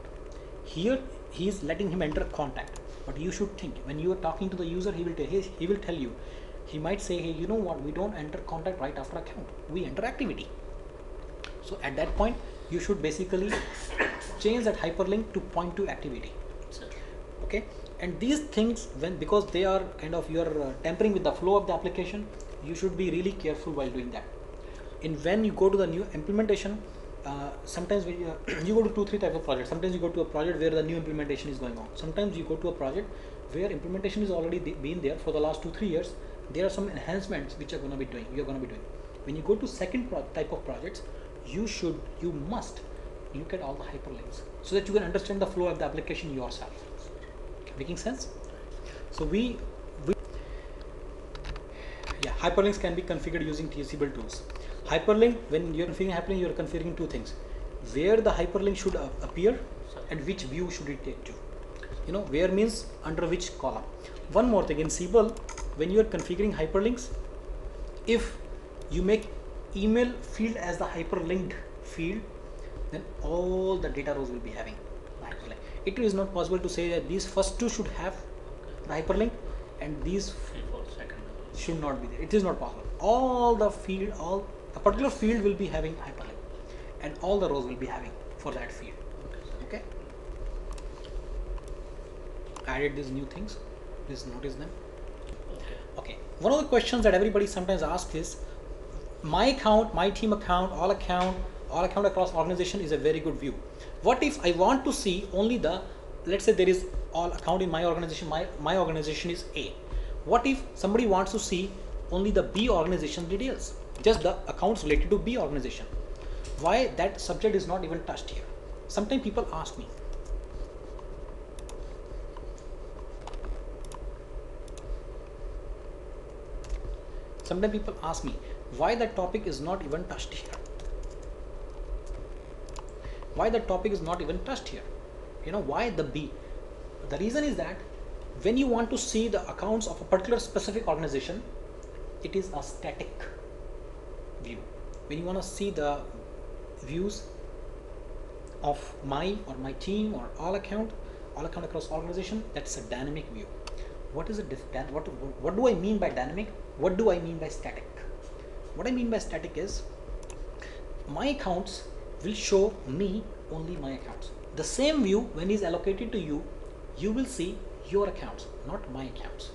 Here he is letting him enter contact, but you should think when you are talking to the user, he will tell you. He might say, hey, you know what? We don't enter contact right after account. We enter activity. So at that point, you should basically change that hyperlink to point to activity. Okay, and these things, because they are kind of you're tampering with the flow of the application, you should be really careful while doing that. When you go to the new implementation, sometimes you go to 2-3 types of projects. Sometimes you go to a project where the new implementation is going on. Sometimes you go to a project where implementation is already been there for the last 2-3 years. There are some enhancements which you're going to be doing. When you go to second type of projects, you must look at all the hyperlinks so that you can understand the flow of the application yourself. Making sense? So hyperlinks can be configured using Siebel tools. Hyperlink, when you're configuring hyperlink, you're configuring two things: where the hyperlink should appear and which view should it take to. where means under which column. One more thing, in Siebel, when you are configuring hyperlinks, if you make email field as the hyperlinked field, then all the data rows will be having the hyperlink. It is not possible to say that these first two should have the hyperlink and these 3/4 second. should not be there. It is not possible. All the field, all a particular field will be having hyperlink, and all the rows will be having for that field. Okay. Added these new things. Please notice them. Okay. One of the questions that everybody sometimes asks is, my account, my team account, all account across organization is a very good view. What if I want to see only the, let's say there is all account in my organization, my organization is A. What if somebody wants to see only the B organization details, just the accounts related to B organization? Why that subject is not even touched here? Sometimes people ask me. Sometimes people ask me why that topic is not even touched here. Why the topic is not even touched here? Why the B? The reason is that when you want to see the accounts of a particular specific organization, it is a static view. When you want to see the views of my or my team or all account across organization, that's a dynamic view. What is a what do I mean by dynamic? What do I mean by static? What I mean by static is my accounts will show me only my accounts. The same view, when is allocated to you, you will see your accounts, not my accounts.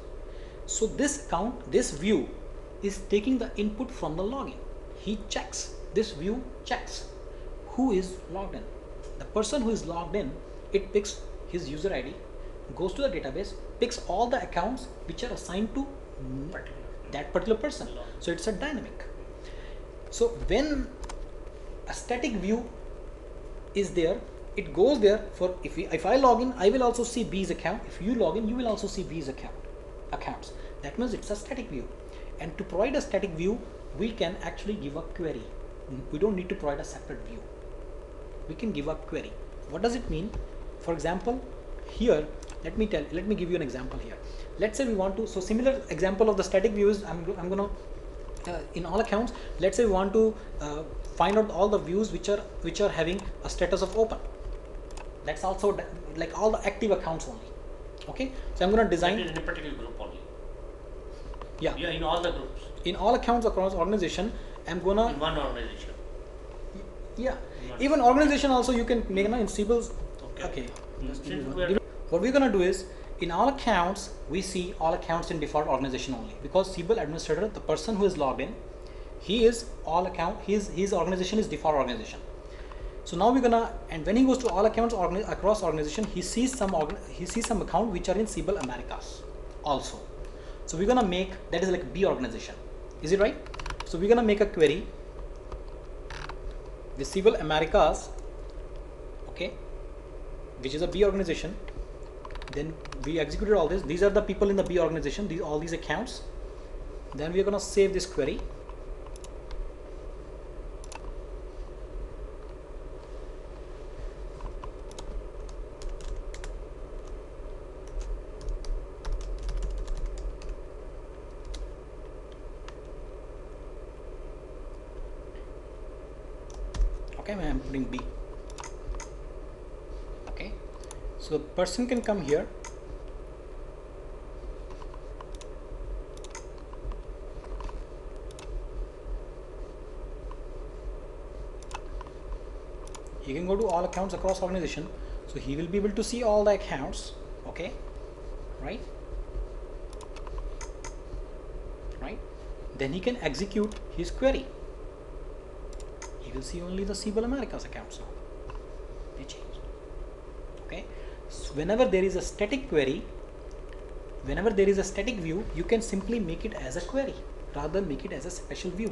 So this account, this view is taking the input from the login. He checks, this view checks who is logged in. The person who is logged in, it picks his user ID, goes to the database, picks all the accounts which are assigned to that particular person. So it's a dynamic. So when a static view is there, it goes there for, if I log in, I will also see B's account. If you log in, you will also see B's accounts. That means it's a static view. And to provide a static view, we can actually give a query. We don't need to provide a separate view. We can give a query. What does it mean? For example, here, let me give you an example here. Let's say we want to, so similar example of the static view is, I'm gonna in all accounts, let's say we want to find out all the views which are having a status of open. That's also like all the active accounts only. Okay, so I'm going to design in a particular group only. Yeah, in all the groups. In all accounts across organization, I'm gonna in one organization. Yeah, even organization also you can make in Siebel's. Okay. What we're gonna do is, in all accounts, we see all accounts in default organization only, because Siebel administrator, the person who is logged in, he is all account. His organization is default organization. So now we're gonna, and when he goes to all accounts across organization, he sees some account which are in Siebel Americas also. So we're gonna make, that is like B organization. Is it right? So we're gonna make a query with Siebel Americas, okay, which is a B organization. Then we executed all this. These are the people in the B organization, all these accounts. Then we're gonna save this query. Okay, I'm putting B. Okay, so the person can come here. He can go to all accounts across organization, so he will be able to see all the accounts. Okay, right? Then he can execute his query. Will see only the Siebel Americas accounts now. They changed. Okay, so whenever there is a static query, whenever there is a static view, you can simply make it as a query rather than make it as a special view.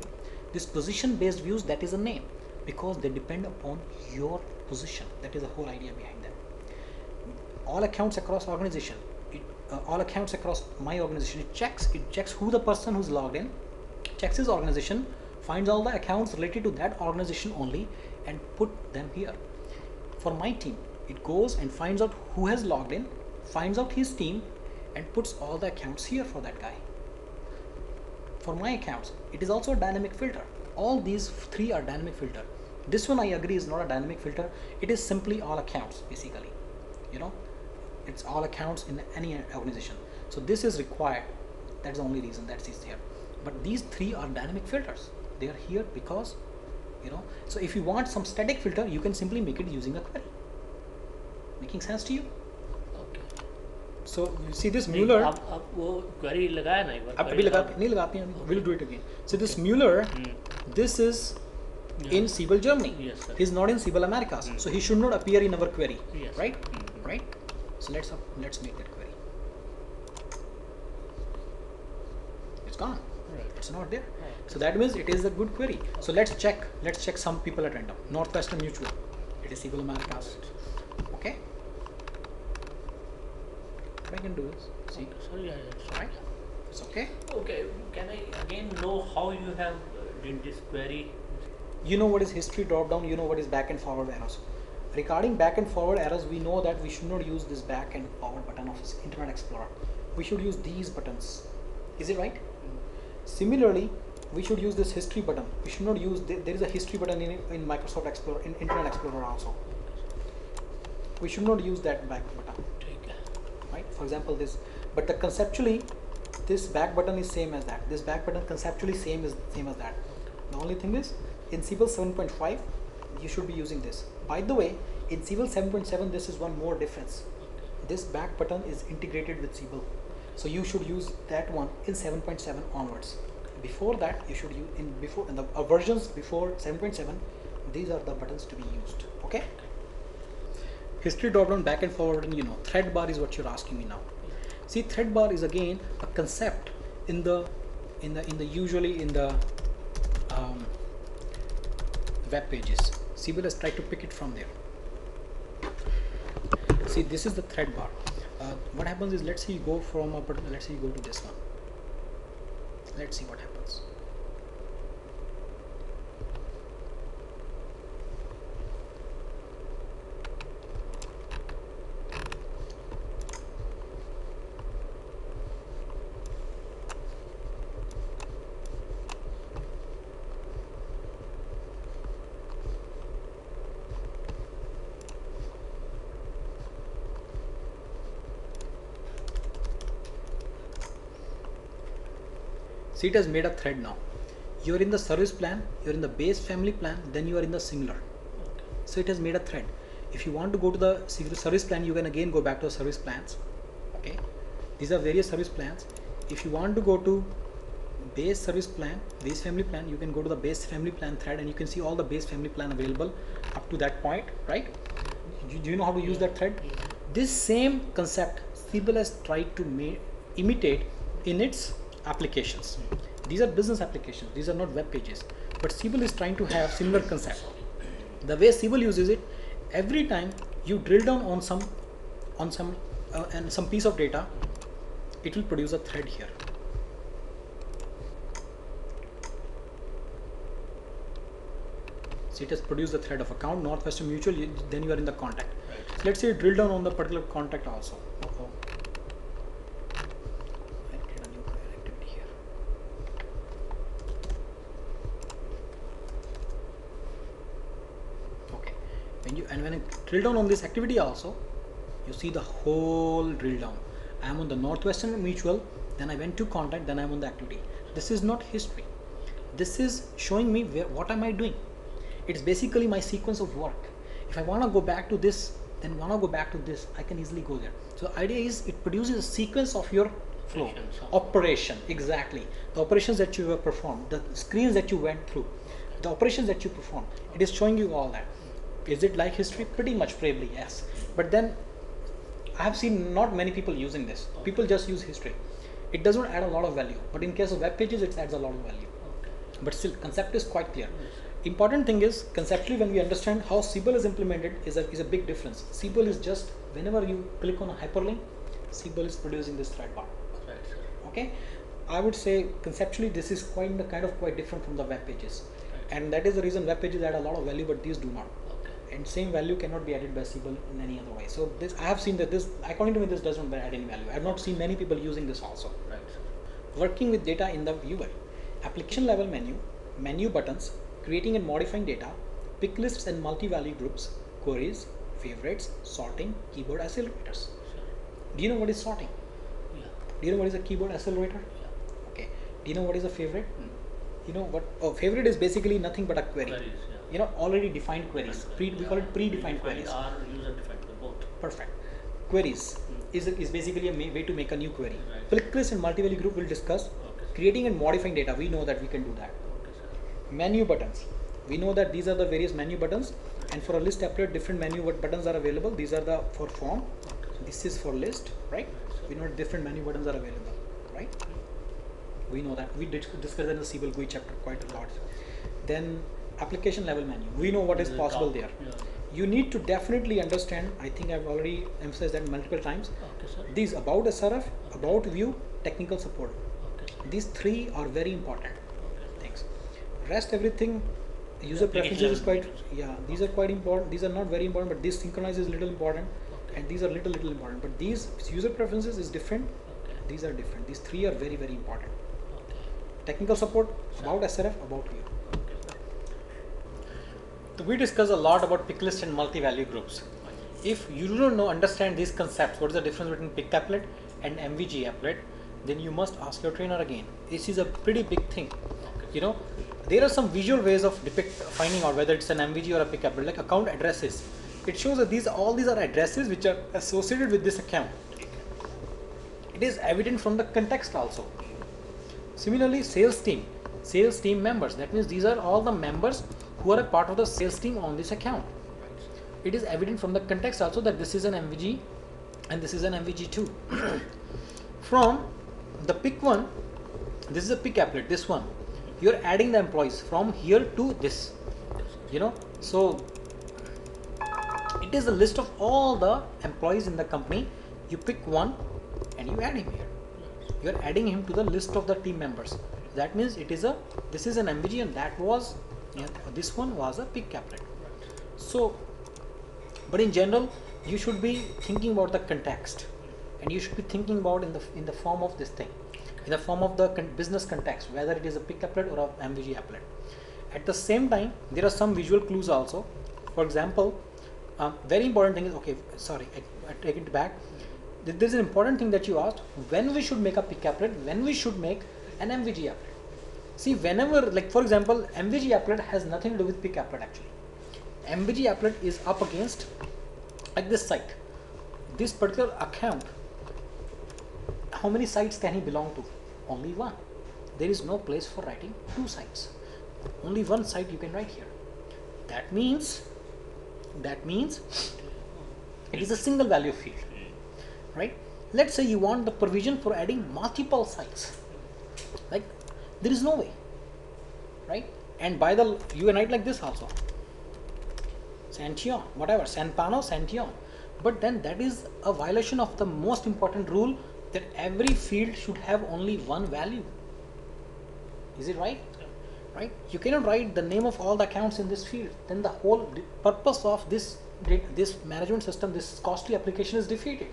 This position based views, that is a name because they depend upon your position. That is the whole idea behind them. All accounts across organization, all accounts across my organization, it checks who the person who's logged in, checks his organization, finds all the accounts related to that organization only and put them here. For my team, it goes and finds out who has logged in, finds out his team and puts all the accounts here for that guy. For my accounts, it is also a dynamic filter. All these three are dynamic filter. This one I agree is not a dynamic filter. It is simply all accounts basically. You know, it's all accounts in any organization. So this is required. That's the only reason that is here. But these three are dynamic filters. They are here because, you know, so if you want some static filter, you can simply make it using a query. Making sense to you? So you see this Mueller. अब वो query लगाया ना एक बार. अब अभी नहीं लगाते हैं अभी. We'll do it again. So this Mueller, this is in Siebel, Germany. Yes, sir. He's not in Siebel, Americas. So he should not appear in our query. Yes. Right? Right? So let's make that query. It's gone. Right. It's not there. Right. So that means it is a good query. So let's check some people at random. Northwestern Mutual. It is Siebel, Americas. Okay? What I can do is see. Sorry, I Right? It's okay. Okay, can I again know how you have did this query? You know what is history drop down, you know what is back and forward arrows. Regarding back and forward arrows, we know that we should not use this back and forward button of Internet Explorer. We should use these buttons. Is it right? Similarly, we should use this history button. We should not use, there is a history button in Microsoft Explorer, in Internet Explorer also. We should not use that back button. Right? For example, this, but the conceptually, this back button is same as that. This back button conceptually same as that. The only thing is, in Siebel 7.5, you should be using this. By the way, in Siebel 7.7, this is one more difference. This back button is integrated with Siebel, so you should use that one in 7.7 onwards. Before that, you should use in the versions before 7.7. These are the buttons to be used. Okay. History drop down, back and forward, and you know, thread bar is what you're asking me now. See, thread bar is again a concept usually in the web pages. Siebel has tried to pick it from there. See, this is the thread bar. What happens is, let's say you go from let's say you go to this one. Let's see what happens. See, it has made a thread now. You're in the service plan, you're in the base family plan, then you are in the singular. Okay. So it has made a thread. If you want to go to the service plan, you can again go back to the service plans. Okay, these are various service plans. If you want to go to base service plan, base family plan, you can go to the base family plan thread, and you can see all the base family plan available up to that point, right? Do you know how to use that thread? This same concept Siebel has tried to imitate in its applications. These are business applications, these are not web pages, but Siebel is trying to have similar concept. The way Siebel uses it, every time you drill down on some piece of data, it will produce a thread here. So it has produced the thread of account Northwestern Mutual, then you are in the contact. Right. So let's say you drill down on the particular contact also. When I drill down on this activity also, you see the whole drill down. I am on the Northwestern Mutual, then I went to contact, then I am on the activity. This is not history. This is showing me what am I doing. It's basically my sequence of work. If I want to go back to this, then want to go back to this, I can easily go there. So the idea is it produces a sequence of your flow, operation, exactly. The operations that you have performed, the screens that you went through, the operations that you performed, it is showing you all that. Is it like history? Pretty much, probably, yes. But then I have seen not many people using this. People just use history. It doesn't add a lot of value, but in case of web pages, it adds a lot of value. But still, concept is quite clear. Important thing is, conceptually, when we understand how Siebel is implemented, is a big difference. Siebel is just, whenever you click on a hyperlink, Siebel is producing this thread bar. Right, sir. Okay, I would say conceptually this is quite different from the web pages, Right. and that is the reason web pages add a lot of value, but these do not. Okay. and same value cannot be added by Siebel in any other way. So this, I have seen that this, according to me, this doesn't add any value. I have not seen many people using this also. Right, sir. Working with data in the UI, application level menu, menu buttons, creating and modifying data, pick lists and multi-value groups, queries, favorites, sorting, keyboard accelerators. Sure. Do you know what is sorting? Yeah. Do you know what is a keyboard accelerator? Yeah. Okay. Do you know what is a favorite? You know what? Oh, favorite is basically nothing but a query. Queries, yeah. You know, already defined queries. We call it predefined queries. Or user defined, both. Perfect. Queries is basically a way to make a new query. Right. Click list and multi-value group will discuss. Okay, sir. Creating and modifying data, we know that we can do that. Okay, sir. Menu buttons, we know that these are the various menu buttons, and for a list template different menu buttons are available. These are the for form, Okay, this is for list, right? sir. We know that different menu buttons are available, right? We know that. We did discuss that in the Siebel GUI chapter quite a lot. Then application level menu, we know what is The possible top, there. yeah. You need to definitely understand, I think I've already emphasized that multiple times, Okay, sir. these about SRF, about view, technical support. Okay, sir. These three are very important Okay. things. Rest everything, user Application preferences is level quite, menus. yeah, these are quite important. These are not very important, but this synchronize is little important, Okay. and these are little important. But these user preferences is different. Okay. These are different. These three are very important. Okay. Technical support, Sure. about SRF, about view. Okay, sir. So we discuss a lot about pick list and multi-value groups. If you do not know, understand these concepts, what is the difference between pick applet and MVG applet, then you must ask your trainer again. This is a pretty big thing. Okay. You know, there are some visual ways of finding out whether it's an MVG or a pick applet, like account addresses. It shows that all these are addresses which are associated with this account. It is evident from the context also. Similarly, sales team members. That means these are all the members who are a part of the sales team on this account. It is evident from the context also that this is an MVG and this is an MVG2. From the pick one, this is a pick applet, this one. You are adding the employees from here to this. You know, so it is a list of all the employees in the company. You pick one and you add him here. You are adding him to the list of the team members. That means this is an MVG and that was, this one was a pick applet. So, but in general, you should be thinking about the context, and you should be thinking about in the form of this thing, in the form of the business context, whether it is a pick applet or a MVG applet. At the same time, there are some visual clues also. For example, very important thing is, okay, sorry, I take it back. There is an important thing that you asked, when we should make a pick applet, when we should make an MVG applet. See, whenever, like for example, MVG applet has nothing to do with pick applet actually. MVG applet is up against, like this site, this particular account. How many sites can he belong to? Only one. There is no place for writing two sites. Only one site you can write here. That means it is a single value field, right? Let's say you want the provision for adding multiple sites. Like, there is no way, right? And by the, you can write like this also. Santion, whatever, Sanpano, Santion. But then that is a violation of the most important rule that every field should have only one value. Is it right? Right? You cannot write the name of all the accounts in this field. Then the whole purpose of this management system, this costly application is defeated.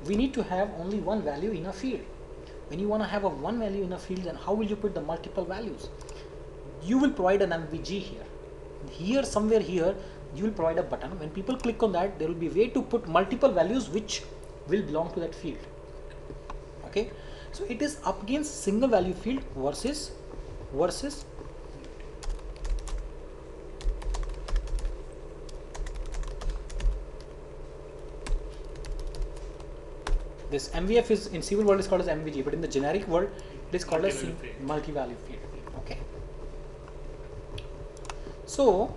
We need to have only one value in a field. When you want to have a one value in a field, then how will you put the multiple values? You will provide an MVG here. Here, somewhere here, you will provide a button. When people click on that, there will be a way to put multiple values which will belong to that field. Okay, so it is up against single value field versus this MVF is in civil world is called as MVG, but in the generic world it is called as multi-value field. Okay. So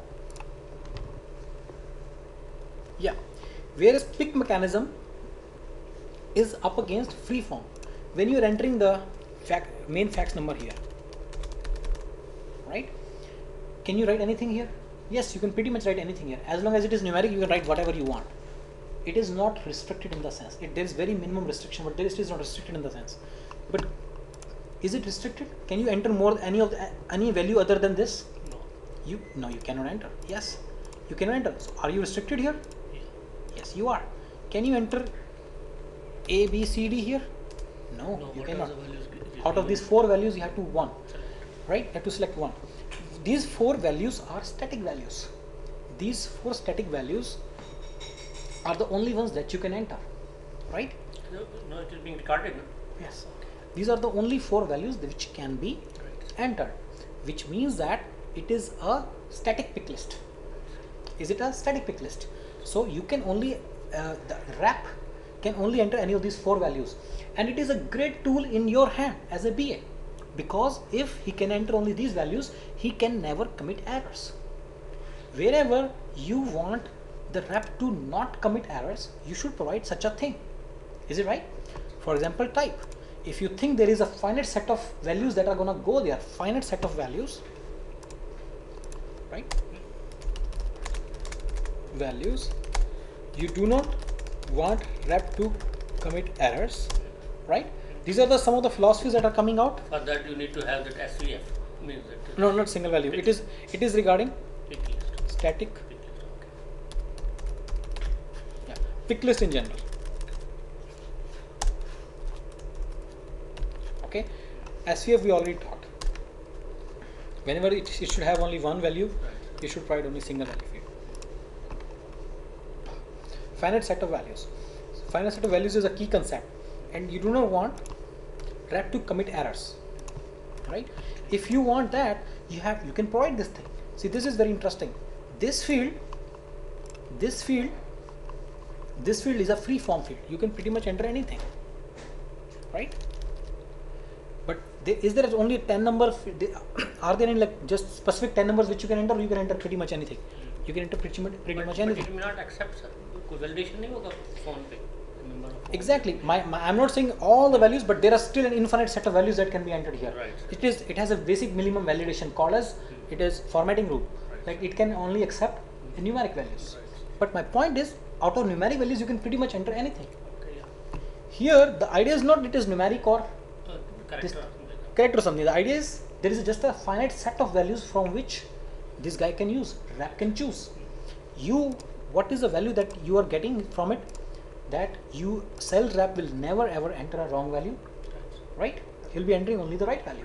yeah, whereas pick mechanism is up against free form. When you are entering the main fax number here, right? Can you write anything here? Yes, you can pretty much write anything here. As long as it is numeric, you can write whatever you want. It is not restricted in the sense. There is very minimum restriction, but it is not restricted in the sense. But is it restricted? Can you enter more any value other than this? No. No, you cannot enter. Yes, You can enter. So are you restricted here? Yeah. Yes, you are. Can you enter A, B, C, D here? No, No, you what cannot. are the values? Out of these 4 values, you have to one, Select. right? You have to select one. These 4 values are static values. These 4 static values are the only ones that you can enter, right? No, it is being recorded. No? Yes. These are the only 4 values which can be Right. entered, which means that it is a static pick list. Is it a static pick list? So you can only the wrap can only enter any of these 4 values, and it is a great tool in your hand as a BA, because if he can enter only these values, he can never commit errors. Wherever you want the wrap to not commit errors, you should provide such a thing. Is it right? For example, type. If you think there is a finite set of values that are gonna go there, finite set of values, right? Values. You do not want wrap to commit errors, right? These are some of the philosophies that are coming out. For that, you need to have that SVF. Means that. No, not single value. It is regarding Pick list. static, Pick list. Okay. yeah, pick list in general. Okay, SVF we already taught. Whenever it should have only one value, Right. you should provide only single value field. Finite set of values. Finite set of values is a key concept, and you do not want wrap to commit errors, right? If you want that, you can provide this thing. See, this is very interesting. This field is a free form field. You can pretty much enter anything, right? But is there only 10 number? Are there any like just specific 10 numbers which you can enter? Or you can enter pretty much anything. You can enter pretty much But anything. it may not accept, sir. कोई validation नहीं होगा phone पे. Member of phone. Exactly. I'm not saying all the values, but there are still an infinite set of values that can be entered here. Right. It has a basic minimum validation called as it is formatting rule. Right. Like it can only accept the numeric values. Right. But my point is, out of numeric values, you can pretty much enter anything. Okay, yeah. Here, the idea is not it is numeric or Correct This- or something like that. correct or something. The idea is there is just a finite set of values from which this guy can use, wrap can choose. What is the value that you are getting from it? That cell wrap will never ever enter a wrong value, right? He'll be entering only the right value.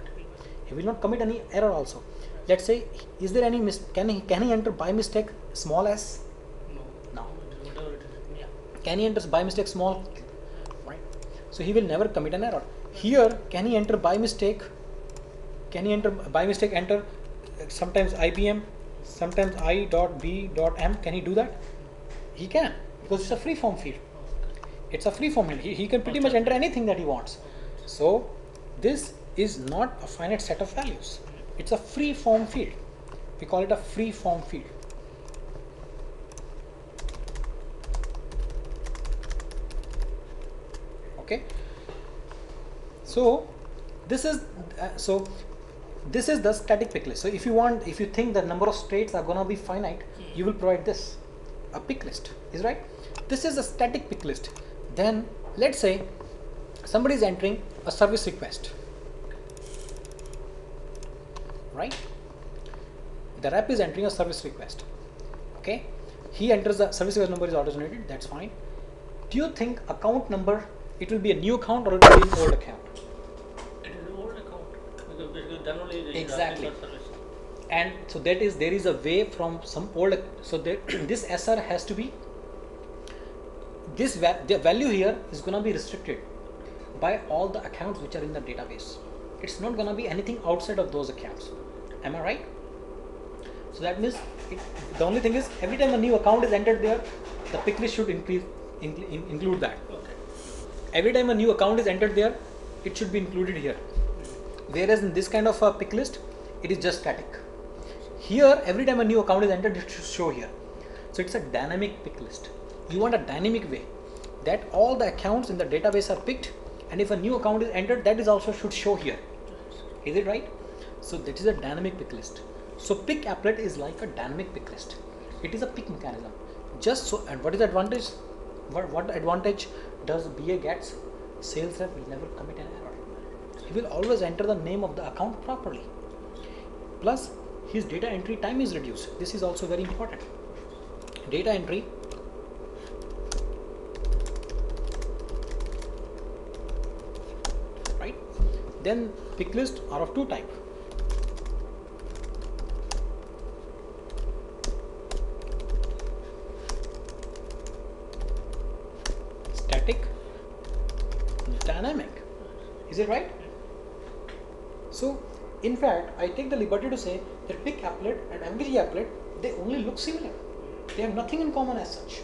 He will not commit any error also. Let's say, is there any can he enter by mistake small s? No. No. Whatever it is. Yeah. Can he enter by mistake small? Right. So he will never commit an error. Here, can he enter by mistake? Can he enter by mistake? Enter sometimes IBM, sometimes I.B.M. Can he do that? He can, because it's a free form field. It's a free form field. He can pretty much enter anything that he wants. So this is not a finite set of values. It's a free form field. We call it a free form field. Okay. So this is the static pick list. So if you think the number of states are gonna be finite, you will provide this, a pick list, is right. This is a static pick list. Then let's say somebody is entering a service request, right? The rep is entering a service request. Okay, he enters the service request number is auto-generated. That's fine. Do you think account number, it will be a new account or it will be an old account? It is an old account because then only there is Exactly. a service. And so there is a way from some old, so this SR has to be, the value here is going to be restricted by all the accounts which are in the database. It's not going to be anything outside of those accounts. Am I right? So that means the only thing is every time a new account is entered there, the pick list should include that. Okay. Every time a new account is entered there, it should be included here. Whereas in this kind of a pick list, it is just static. Here, every time a new account is entered, it should show here. So it's a dynamic pick list. You want a dynamic way that all the accounts in the database are picked, and if a new account is entered, that is also should show here. Is it right? So that is a dynamic pick list. So pick applet is like a dynamic pick list. It is a pick mechanism. Just so, and what is the advantage? What advantage does BA gets? Sales rep will never commit an error. He will always enter the name of the account properly. Plus, his data entry time is reduced. This is also very important. data entry, right? Then pick list are of two type. Static, dynamic. Is it right? So in fact, I take the liberty to say that pick applet and MVG applet, they only look similar. They have nothing in common as such.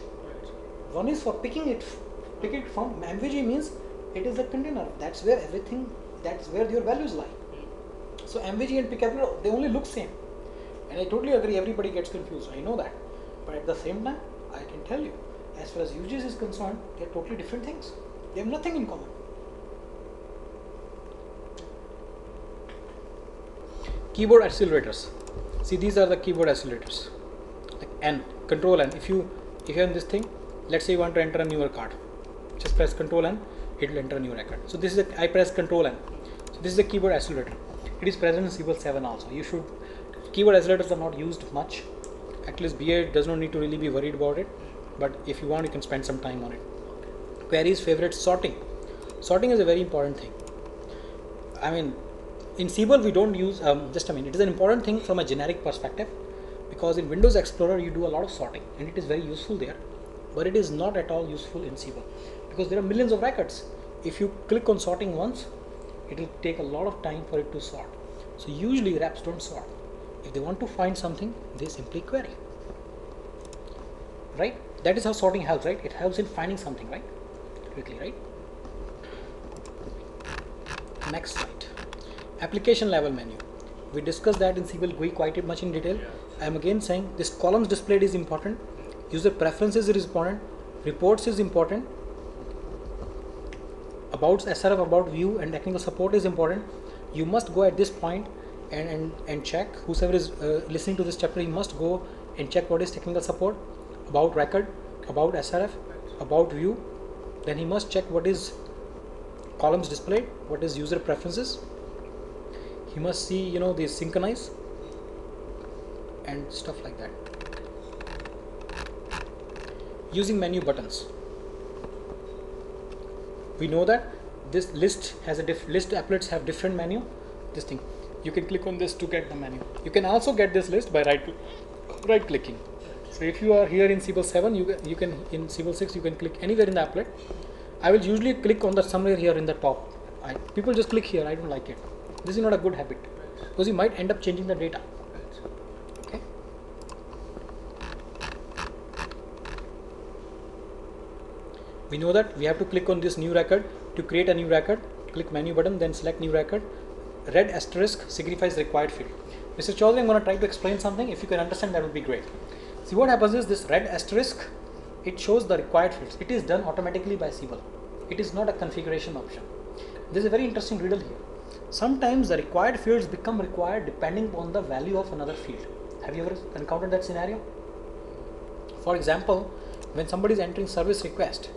One is for picking it from. MVG means it is a container. That's where everything, that's where your values lie. So MVG and pick applet, they only look same. And I totally agree, everybody gets confused. I know that. But at the same time, I can tell you, as far as UGS is concerned, they're totally different things. They have nothing in common. Keyboard accelerators. See, these are the keyboard accelerators. Like N, Control N. If you have this thing, let's say you want to enter a newer card, just press Control N, it will enter a new record. So this is I press Control N. So this is the keyboard accelerator. It is present in Siebel 7 also. You should, keyboard accelerators are not used much. At least BA does not need to really be worried about it. But if you want, you can spend some time on it. Queries, favorites, sorting. Sorting is a very important thing. I mean, in Siebel we don't use, just a minute, it is an important thing from a generic perspective, because in Windows Explorer you do a lot of sorting and it is very useful there, but it is not at all useful in Siebel because there are millions of records. If you click on sorting once, it will take a lot of time for it to sort. So usually reps don't sort. If they want to find something, they simply query. Right? That is how sorting helps, right? It helps in finding something, right? Quickly, right? Next slide. Application level menu. We discussed that in Siebel GUI quite much in detail. I am again saying this columns displayed is important. User preferences is important. Reports is important. About SRF, about view and technical support is important. You must go at this point and check. Whoever is listening to this chapter, you must go and check what is technical support, about record, about SRF, about view. Then he must check what is columns displayed, what is user preferences. He must see, you know, these synchronize and stuff like that. Using menu buttons. We know that this list has a list applets have different menu. This thing, you can click on this to get the menu. You can also get this list by right clicking. So if you are here in Siebel 7, you can in Siebel 6 you can click anywhere in the applet. I will usually click on the somewhere here in the top. People just click here. I don't like it. This is not a good habit because you might end up changing the data. Okay. We know that we have to click on this new record to create a new record. Click menu button, then select new record. Red asterisk signifies required field. Mr. Chaudhary, I'm going to try to explain something. If you can understand, that would be great. See, what happens is this red asterisk, it shows the required fields. It is done automatically by Siebel. It is not a configuration option. There is a very interesting riddle here. Sometimes the required fields become required depending on the value of another field. Have you ever encountered that scenario? For example, when somebody is entering service request,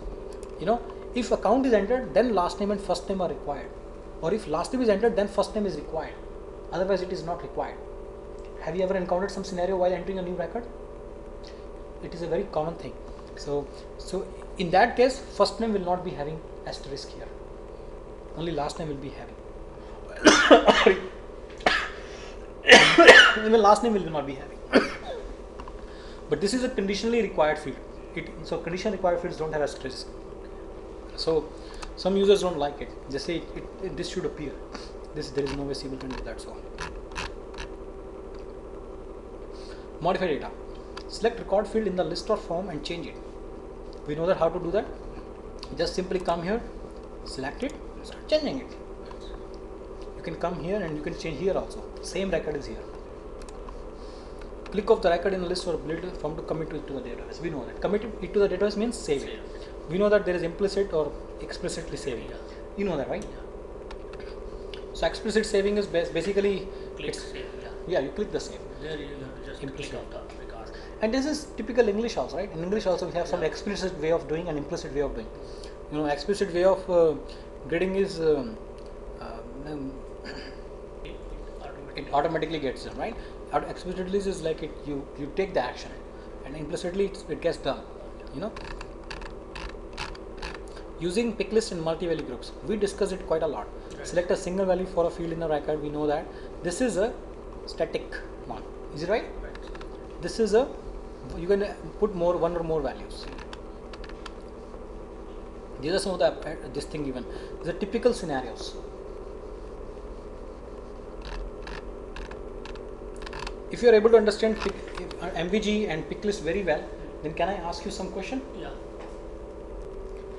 you know, if account is entered, then last name and first name are required. Or if last name is entered, then first name is required. Otherwise, it is not required. Have you ever encountered some scenario while entering a new record? It is a very common thing. So in that case, first name will not be having asterisk here. Only last name will be having. Even last name will not be having. But this is a conditionally required field. So condition required fields don't have asterisk. So some users don't like it. They say this should appear. There is no way Siebel can do that. So modify data. Select record field in the list or form and change it. We know that how to do that. Just simply come here, select it, start changing it. You can come here and you can change here also. Same record is here. Click off the record in the list or build form to commit it to the database. We know that. Commit it to the database means save it. We know that there is implicit or explicitly saving. You know that, right? So explicit saving is basically you click the save. There you have to just Implicit. click on the record. And this is typical English also, right? In English also we have some explicit way of doing and implicit way of doing. You know, explicit way of grading is it automatically gets done, right? Explicitly is like you take the action, and implicitly it gets done. You know, using pick list in multi-value groups, we discussed it quite a lot. Right. Select a single value for a field in a record. We know that this is a static one. Is it right? Right. This is a, you can put one or more values. These are some of the this thing given. These are typical scenarios. If you are able to understand MVG and pick list very well, then can I ask you some question? Yeah.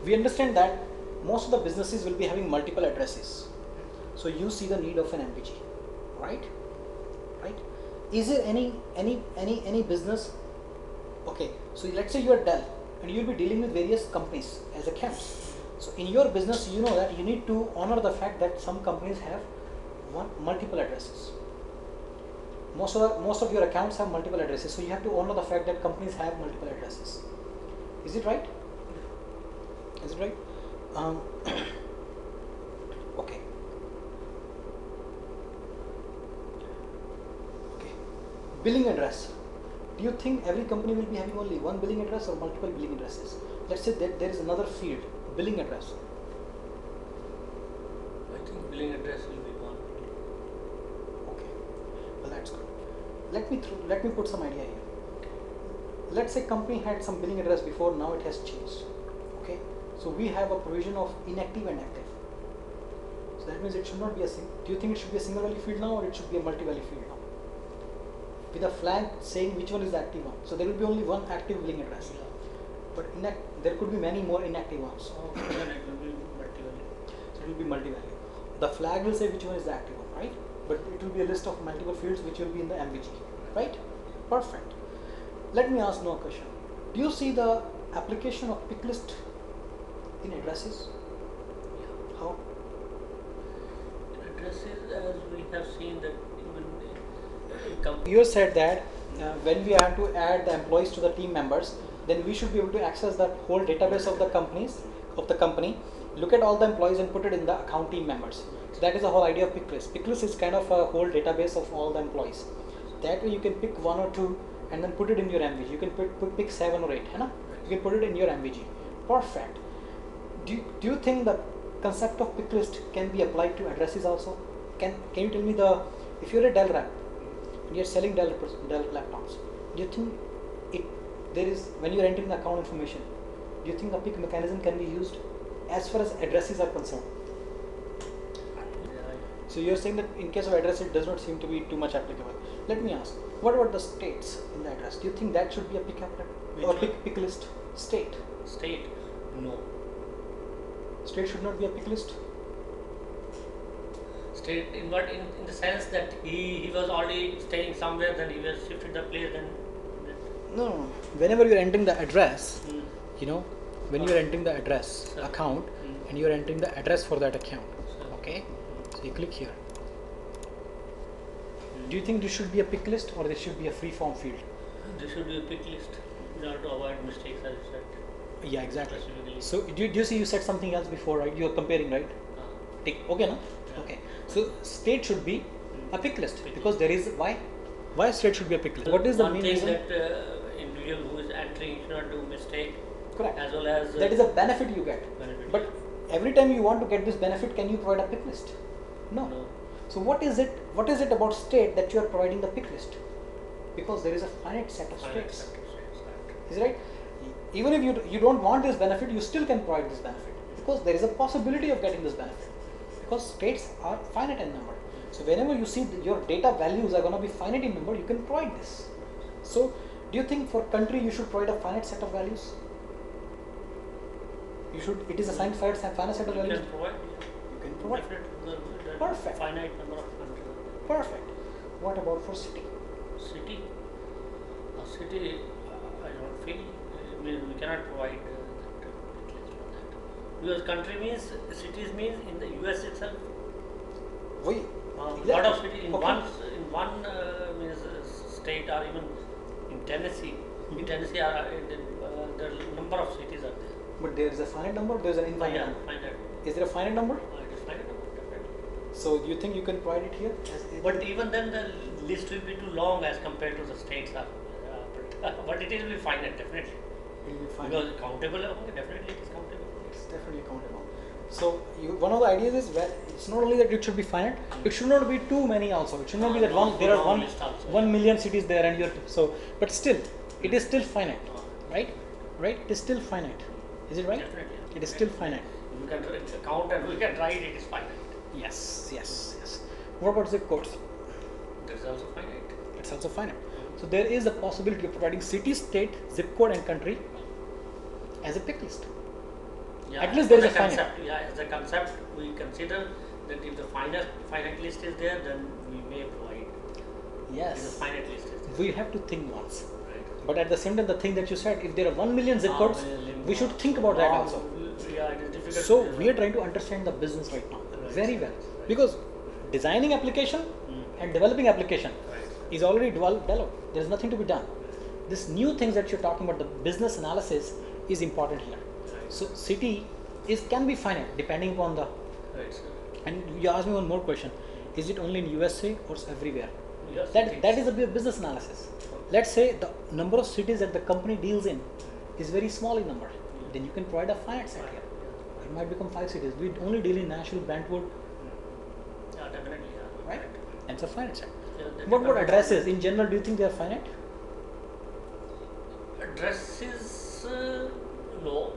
We understand that most of the businesses will be having multiple addresses. So you see the need of an MVG, right? Right? Is there any business? Okay, so let's say you are Dell and you'll be dealing with various companies as accounts. So in your business, you know that you need to honor the fact that some companies have multiple addresses. Most of your accounts have multiple addresses, so you have to honor the fact that companies have multiple addresses. Is it right? Is it right? Okay. Okay. Billing address. Do you think every company will be having only one billing address or multiple billing addresses? Let's say that there is another field, billing address. I think billing address will be one. Okay. Well, that's good. Let me put some idea here. Let's say company had some billing address before, now it has changed. Okay. So we have a provision of inactive and active. So that means it should not be do you think it should be a single value field now or it should be a multi-value field now? With a flag saying which one is the active one. So there will be only one active billing address. Yeah. But there could be many more inactive ones. So then it will be multi-value. So it will be multi-value. The flag will say which one is the active one, right? But it will be a list of multiple fields which will be in the MVG, right? Perfect. Let me ask now a question. Do you see the application of pick list in addresses? Yeah. How? Addresses, as we have seen that even You said that when we have to add the employees to the team members, then we should be able to access that whole database of the company, look at all the employees and put it in the account team members. So that is the whole idea of pick list. Pick list is kind of a whole database of all the employees. That way you can pick one or two and then put it in your MVG. You can pick 7 or 8, you can put it in your MVG. Perfect. Do you think the concept of pick list can be applied to addresses also? Can you tell me if you're a Dell rep, you're selling Dell laptops, do you think when you're entering the account information, do you think the pick mechanism can be used as far as addresses are concerned? So you're saying that in case of address it does not seem to be too much applicable. Let me ask, what about the states in the address? Do you think that should be a pick list? State? State? No. State should not be a pick list? State in what? In the sense that he was already staying somewhere, then he was shifted the place, then. No. Whenever you're entering the address, Mm. When you're entering the address Sir. account Mm. and you're entering the address for that account, Sir. okay? So you click here. Do you think this should be a pick list or this should be a free form field? This should be a pick list in order to avoid mistakes, as you said. Yeah, exactly. Specifically. So do you see you said something else before, right? You're comparing, right? Tick. Okay, no? Yeah. Okay. So state should be a pick list Pick because there is why state should be a pick list. What is the one main thing reason? that individual who is entering should not do mistake, Correct. as well as That is a benefit you get. benefit. But every time you want to get this benefit, can you provide a pick list? No. No. So what is it about state that you are providing the pick list? Because there is a finite set of states. Is it right? Even if you don't want this benefit, you still can provide this benefit because there is a possibility of getting this benefit because states are finite in number. So whenever you see your data values are going to be finite in number, you can provide this. So do you think for country you should provide a finite set of values? It is a finite set of You values. can provide. You can provide. The Perfect. finite number of countries. Perfect. What about for city? City. A city, I don't feel. We cannot provide that list for that. Because country means cities means in the US itself. We Lot of cities in Okay. one means state or even in Tennessee. In Tennessee, there are number of cities are there. But there is a finite number. There is an infinite Yeah, number. finite. Is there a finite number? It is finite number, definitely. So you think you can provide it here? But even then, the list will be too long as compared to the states are. But it will be finite, definitely. It will be fine. Because countable, okay, definitely it is countable. It's definitely countable. So one of the ideas is it's not only that it should be finite, it should not be too many also. It should not be that there are long list also. 1 million cities there and you're so, but still, it is still finite, right? Right? It is still finite. Is it right? Definitely. It is still finite. We can count and we can write it is finite. Yes. What about zip codes? That is also finite. It's also finite. So there is a possibility of providing city, state, zip code, and country as a pick list. Yeah, At least there is a concept. Yeah, as a concept, we consider that if the finite list is there, then we may provide. If the Yes. finite list is there. We have to think once. Right. But at the same time, the thing that you said, if there are 1 million zip codes, we should think about that also. Yeah, it is difficult. So we are trying to understand the business right now very well, because designing application and developing application Right. is already developed. There is nothing to be done. This new things that you're talking about, the business analysis, is important here. Right. So city can be finite depending upon the. Right, sir. And you asked me one more question: is it only in USA or everywhere? Yes, That is a business analysis. Let's say the number of cities that the company deals in is very small in number. Then you can provide a finite set here. It might become 5 cities. We only deal in Nashville, Brentwood, Yeah, definitely. Yeah. right? And it's a finite set. Yeah, that What about depends on addresses? In general, do you think they are finite? Addresses, no.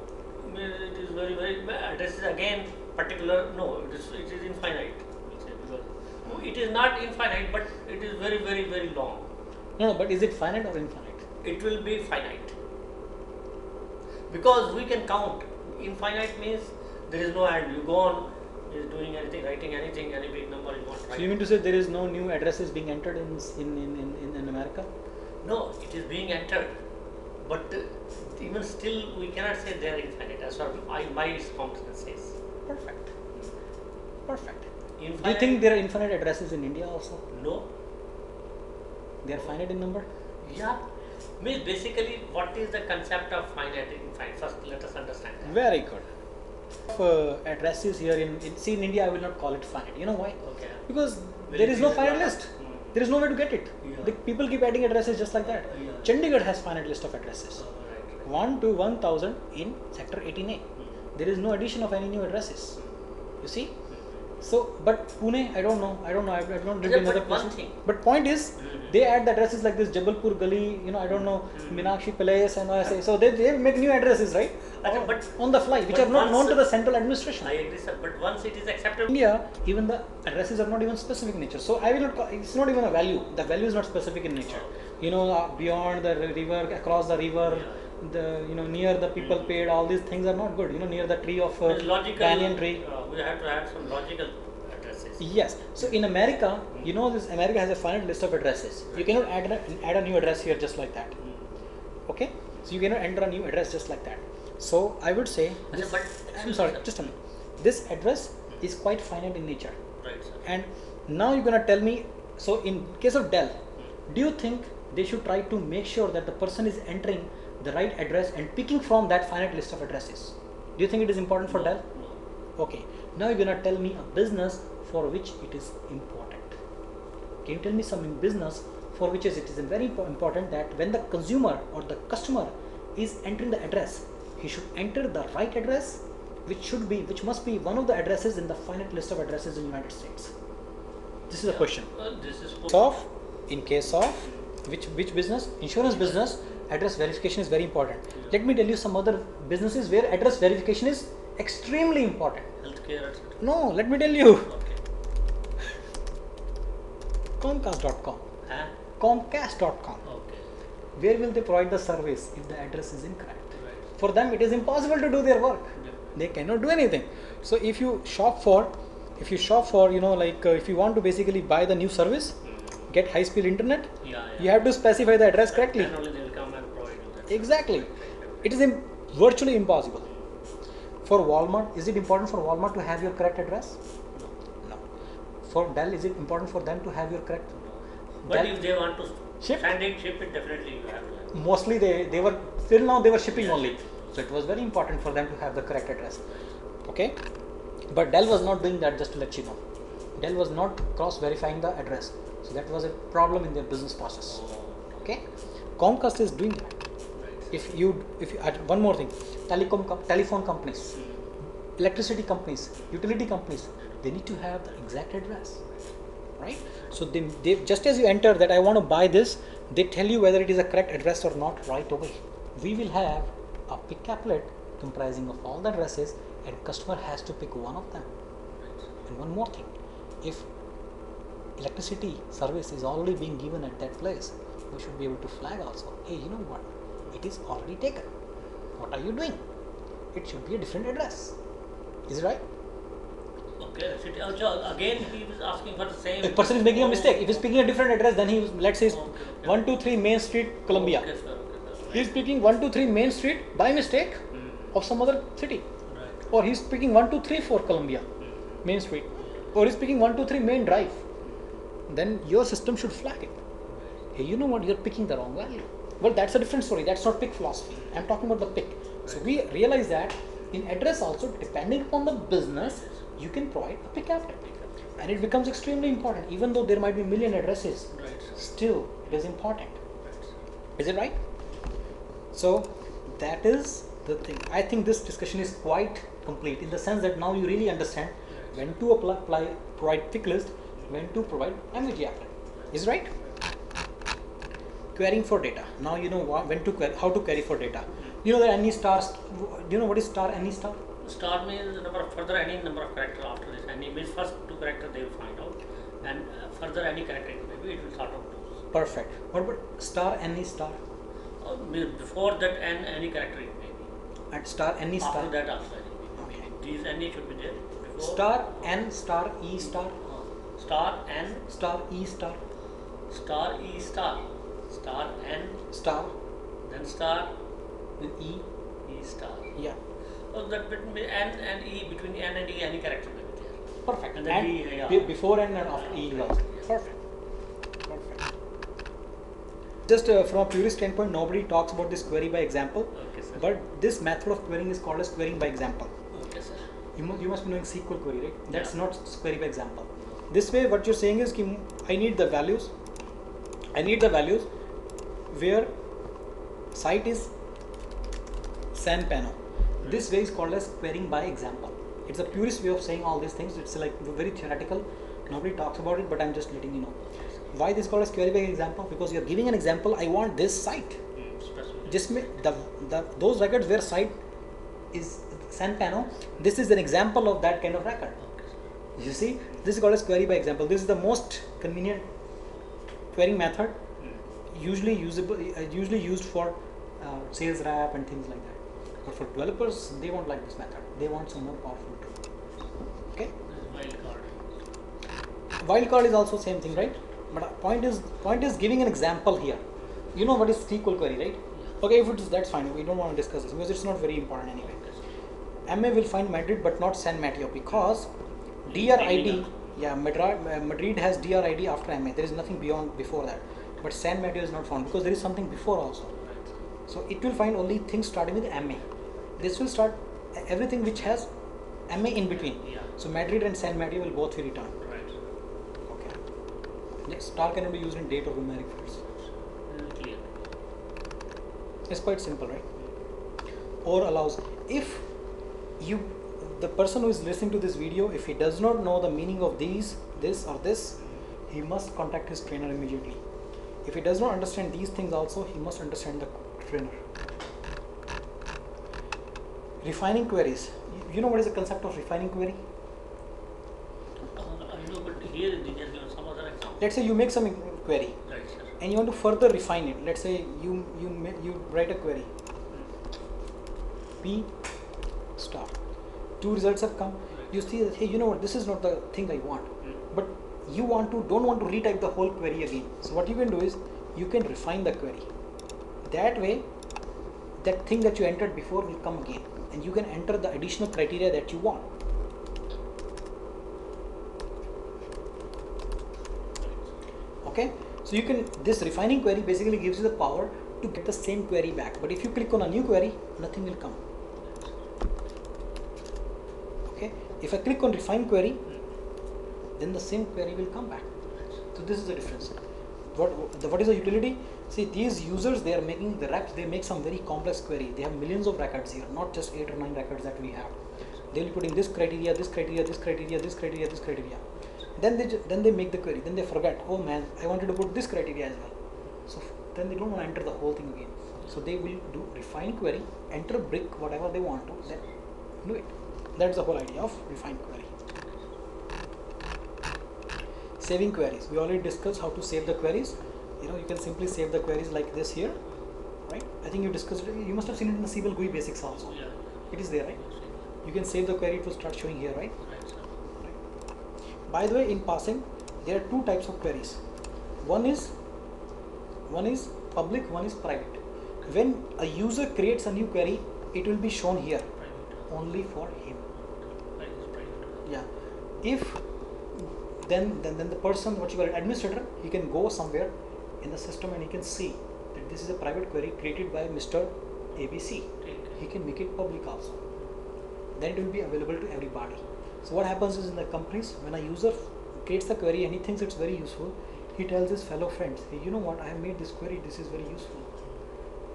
I mean, it is very addresses again particular. No, it is infinite. We'll say, because it is not infinite, but it is very long. No, but is it finite or infinite? It will be finite because we can count. Infinite means there is no end. You go on is doing anything, writing anything, any big number you want to So write. you mean to say there is no new addresses being entered in America? No, it is being entered, but even still we cannot say they are infinite. As far as my competence says. Perfect. Do you Infinite, think there are infinite addresses in India also? no. They are finite in number? Yeah. Means basically what is the concept of finite and infinite? First let us understand that. Very good. Addresses here in India, I will not call it finite. You know why? Okay. Because Very there is no easy. finite list. There is no way to get it. Yeah. The people keep adding addresses just like that. Yeah. Chandigarh has finite list of addresses. Right. 1 to 1000 in sector 18A. There is no addition of any new addresses. You see? So, but Pune, I don't know. I've not lived Yeah, in other but one places. thing. But point is, they add the addresses like this Jabalpur Gali, I don't know, Meenakshi Palace and all that. So they make new addresses, right? But On the fly, which but are not known once- to the central administration. I agree, sir. But once it is accepted, India, even the addresses are not even specific in nature. So I will not. It's not even a value. The value is not specific in nature. Beyond the river, across the river, near the people paid. All these things are not good. Near the tree of it's logical. banyan tree. We have to have some logical addresses. Yes. So in America, this America has a finite list of addresses. You cannot add a new address here just like that. Okay. So you cannot enter a new address just like that. So I would say, Achha, but I'm excuse sorry, me, sir. just a minute. This address is quite finite in nature. Right, sir. And now you're gonna tell me. So in case of Dell, do you think they should try to make sure that the person is entering the right address and picking from that finite list of addresses? Do you think it is important for Dell? No. Okay. Now you're gonna tell me a business for which it is important. Can you tell me some business for which it is very important that when the consumer or the customer is entering the address, he should enter the right address, which must be one of the addresses in the finite list of addresses in the United States. This is a question. This is In case of which business? Insurance business, address verification is very important. Let me tell you some other businesses where address verification is extremely important. healthcare, etc. No, let me tell you. Okay. Comcast.com. Huh? Comcast.com. Okay. Where will they provide the service if the address is incorrect? Right. For them, it is impossible to do their work. Yeah. They cannot do anything. So if you shop for, if you want to basically buy the new service, get high-speed internet, Yeah. you have to specify the address correctly. Then only they will come and provide you that. Exactly. It is virtually impossible. For Walmart, is it important for Walmart to have your correct address? No. For Dell, is it important for them to have your correct? But Dell- if they want to Ship? ship it, definitely you have to have. Mostly they were, till now they were shipping Yes. only. So it was very important for them to have the correct address. Okay. But Dell was not doing that, just to let you know. Dell was not cross verifying the address. So that was a problem in their business process. Okay. Comcast is doing that. If you one more thing, telephone companies, electricity companies, utility companies, they need to have the exact address, right? So they just as you enter that I want to buy this, they tell you whether it is a correct address or not right away. We will have a pick applet comprising of all the addresses, and customer has to pick one of them. And one more thing, if electricity service is already being given at that place, we should be able to flag also, hey, you know what, it is already taken, what are you doing? It should be a different address. Is it right? Okay, so again he was asking for the same. If person is making a mistake, if he's picking a different address, then he, let's say, 123 Main Street, Columbia. Okay, sir. He's picking 123 Main Street by mistake of some other city. Right. Or he's picking 1234 Columbia, Main Street. Or he's picking 123 Main Drive. Then your system should flag it. Hey, you know what, you're picking the wrong value. Well, that's a different story. That's not pick philosophy. I'm talking about the pick. So we realize that in address also, depending upon the business, you can provide a pick applet. And it becomes extremely important. Even though there might be a million addresses, Right. still it is important. Right. Is it right? So that is the thing. I think this discussion is quite complete in the sense that now you really understand when to provide pick list, when to provide MVG applet. Is it right? Querying for data. Now you know when to query, how to query for data. You know that any stars. Do you know what is star? Any star? Star means the number of further any number of characters after this. Any means first two characters they will find out, and further any character maybe it will sort out those. Perfect. What about star? Any star? Means before that any character it may be. And star? Any star? After that also any may be. Okay. These any should be there. Before Star N star E star star N star E star star E star star N star then star then E. E star. Yeah. So that between N and E, between N and E any character may be there. Perfect. And then D, yeah. Before and after E is also. Perfect. Perfect. Just from a purist standpoint, nobody talks about this query by example. Okay, sir. But this method of querying is called as querying by example. Okay, sir. You must be knowing SQL query, right? That's Yeah. not query by example. This way, what you're saying is, I need the values. I need the values where site is San Pano. This way is called as querying by example. It's a purist way of saying all these things. It's like very theoretical. Nobody talks about it, but I'm just letting you know. Why this is called as query by example? Because you're giving an example. I want this site. Just those records where site is San Pano. This is an example of that kind of record. You see, this is called as query by example. This is the most convenient querying method, usually used for sales rep and things like that. But for developers, they won't like this method. They want some more powerful tool. Okay. Wildcard is also same thing, right? But point is giving an example here. You know what is SQL query, right? Okay, if it's that's fine. We don't want to discuss this because it's not very important anyway. MA will find Madrid but not San Mateo because DRID. Yeah, Madrid has DRID after MA. There is nothing before that. But San Mateo is not found because there is something before also. So it will find only things starting with MA. This will start everything which has MA in between. Yeah. So Madrid and San Mateo will both be returned. Right. Okay. Next, star cannot be used in date or numeric fields. Clear. It's quite simple, right? Or allows. If the person who is listening to this video, if he does not know the meaning of this or this, he must contact his trainer immediately. If he does not understand these things also, he must understand the trainer. Refining queries. You know what is the concept of refining query? I know, but here they just give some other example. Let's say you make some query Right, sir. and you want to further refine it. Let's say you write a query. P star. 2 results have come. You see that, hey, you know what, this is not the thing I want. But you don't want to retype the whole query again. So what you can do is you can refine the query. That way, that thing that you entered before will come again, and you can enter the additional criteria that you want. Okay, so you can, this refining query basically gives you the power to get the same query back. But if you click on a new query, nothing will come. Okay, if I click on refine query, then the same query will come back. So this is the difference. What is the utility? See, these users, they are making the recs, they make some very complex query. They have millions of records here, not just 8 or 9 records that we have. They'll be putting this criteria, this criteria, this criteria, this criteria, this criteria. Then they make the query. Then they forget, oh man, I wanted to put this criteria as well. So then they don't want to enter the whole thing again. So they will do refine query, enter brick, whatever they want to, then do it. That's the whole idea of refine query. Saving queries. We already discussed how to save the queries. You know, you can simply save the queries like this here, right? I think you discussed it. You must have seen it in the Siebel GUI basics also. Yeah. It is there, right? You can save the query, it will start showing here, right? Right, sir. Right. By the way, in passing, there are two types of queries. One is public, one is private. When a user creates a new query, it will be shown here Private. only for him. Right, it's private. Yeah. If then the person, what you call it, administrator, he can go somewhere in the system and he can see that this is a private query created by Mr. ABC. Okay. He can make it public also. Then it will be available to everybody. So what happens is in the companies, when a user creates the query and he thinks it's very useful, he tells his fellow friends, hey, you know what, I have made this query, this is very useful.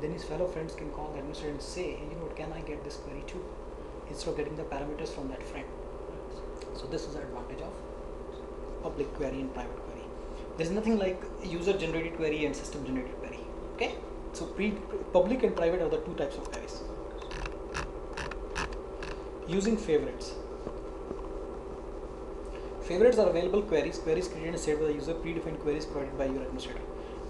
Then his fellow friends can call the administrator and say, hey, you know what, can I get this query too? Instead of getting the parameters from that friend. So this is the advantage of public query and private query. There is nothing like user generated query and system generated query. Okay? So public and private are the two types of queries. Using favorites. Favorites are available queries created and saved by the user, predefined queries provided by your administrator.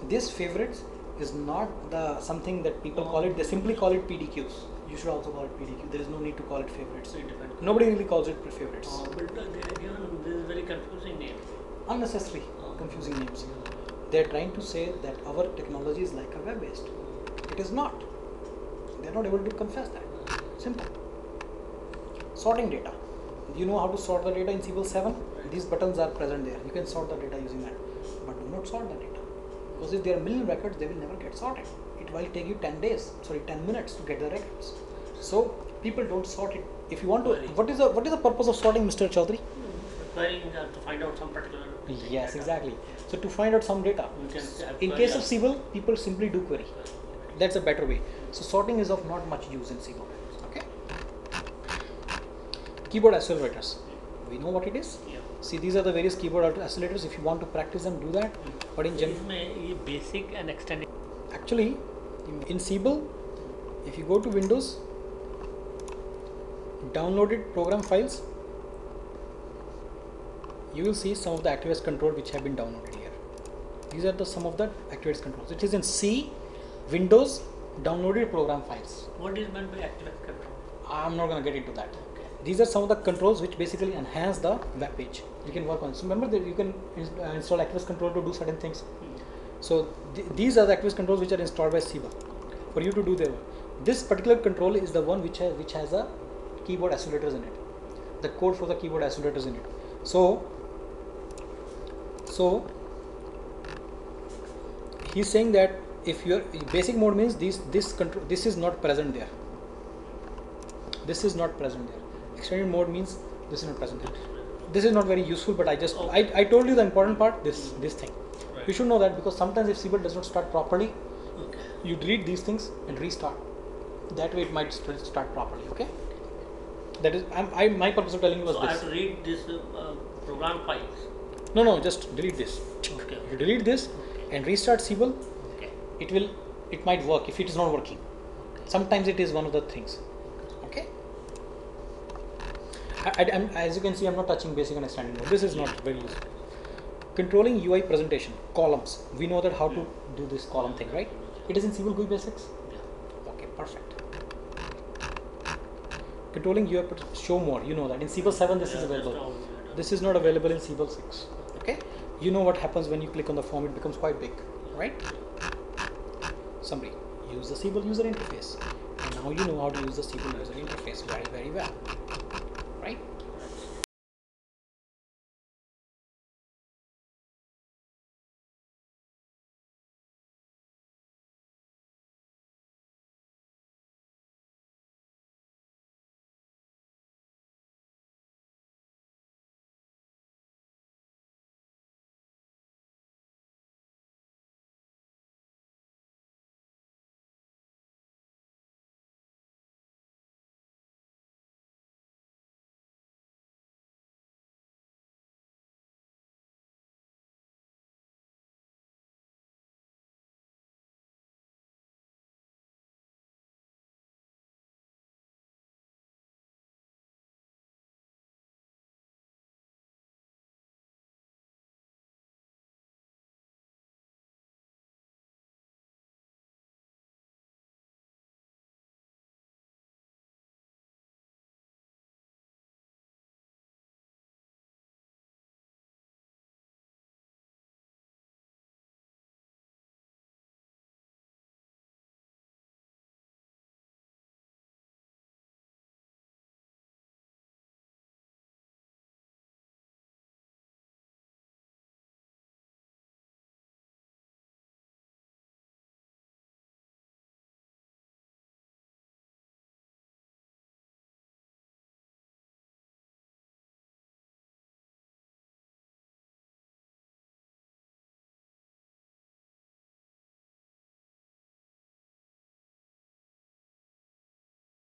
This favorites is not the something that people call it, they simply call it PDQs. You should also call it PDQ. There is no need to call it favorites. Nobody really calls it favorites. But they are given this is very confusing name. Unnecessary, confusing names. They are trying to say that our technology is like a web-based. It is not. They are not able to confess that. Simple. Sorting data. You know how to sort the data in Siebel 7? These buttons are present there. You can sort the data using that. But do not sort the data. Because if there are a million records, they will never get sorted. It will take you 10 minutes to get the records. So people don't sort it. If you want to, what is the purpose of sorting, Mr. Chaudhary? Querying to find out some particular Yes, data. exactly. So to find out some data. You can have In query case of Siebel, people simply do query. That's a better way. So sorting is of not much use in Siebel. Okay. Keyboard accelerators. We know what it is. Yeah. See, these are the various keyboard accelerators. If you want to practice them, do that. But in general, ये basic and extended. actually, in Siebel, if you go to Windows, downloaded program files, you will see some of the ActiveX control which have been downloaded here. These are some of the ActiveX controls. It is in C, Windows, downloaded program files. What is meant by ActiveX control? I'm not going to get into that. Okay. These are some of the controls which basically enhance the web page. You can work on. So remember that you can install ActiveX control to do certain things. So these are the ActiveX controls which are installed by Siebel for you to do their work. This particular control is the one which has a keyboard accelerators in it. The code for the keyboard accelerators in it. So he's saying that if your basic mode means this control, this is not present there. This is not present there. Extended mode means this is not present there. This is not very useful, but I told you the important part. This thing. Right. You should know that, because sometimes if Siebel does not start properly, Okay. you delete these things and restart. That way it might start properly. Okay. That is my purpose of telling you was So I this. have to read this program files. No, just delete this. Okay. You delete this and restart Siebel. Okay. It might work if it is not working. Sometimes it is one of the things. Okay. As you can see, I'm not touching basic and extended mode. This is not very useful. Controlling UI presentation, columns. We know that how to do this column thing, right? It is in Siebel GUI basics. Yeah. Okay, perfect. Controlling UI show more. You know that in Siebel 7 this is available. This is not available in Siebel 6. Okay. You know what happens when you click on the form? It becomes quite big, right? Summary. Use the Siebel user interface. And now you know how to use the Siebel user interface very, very well.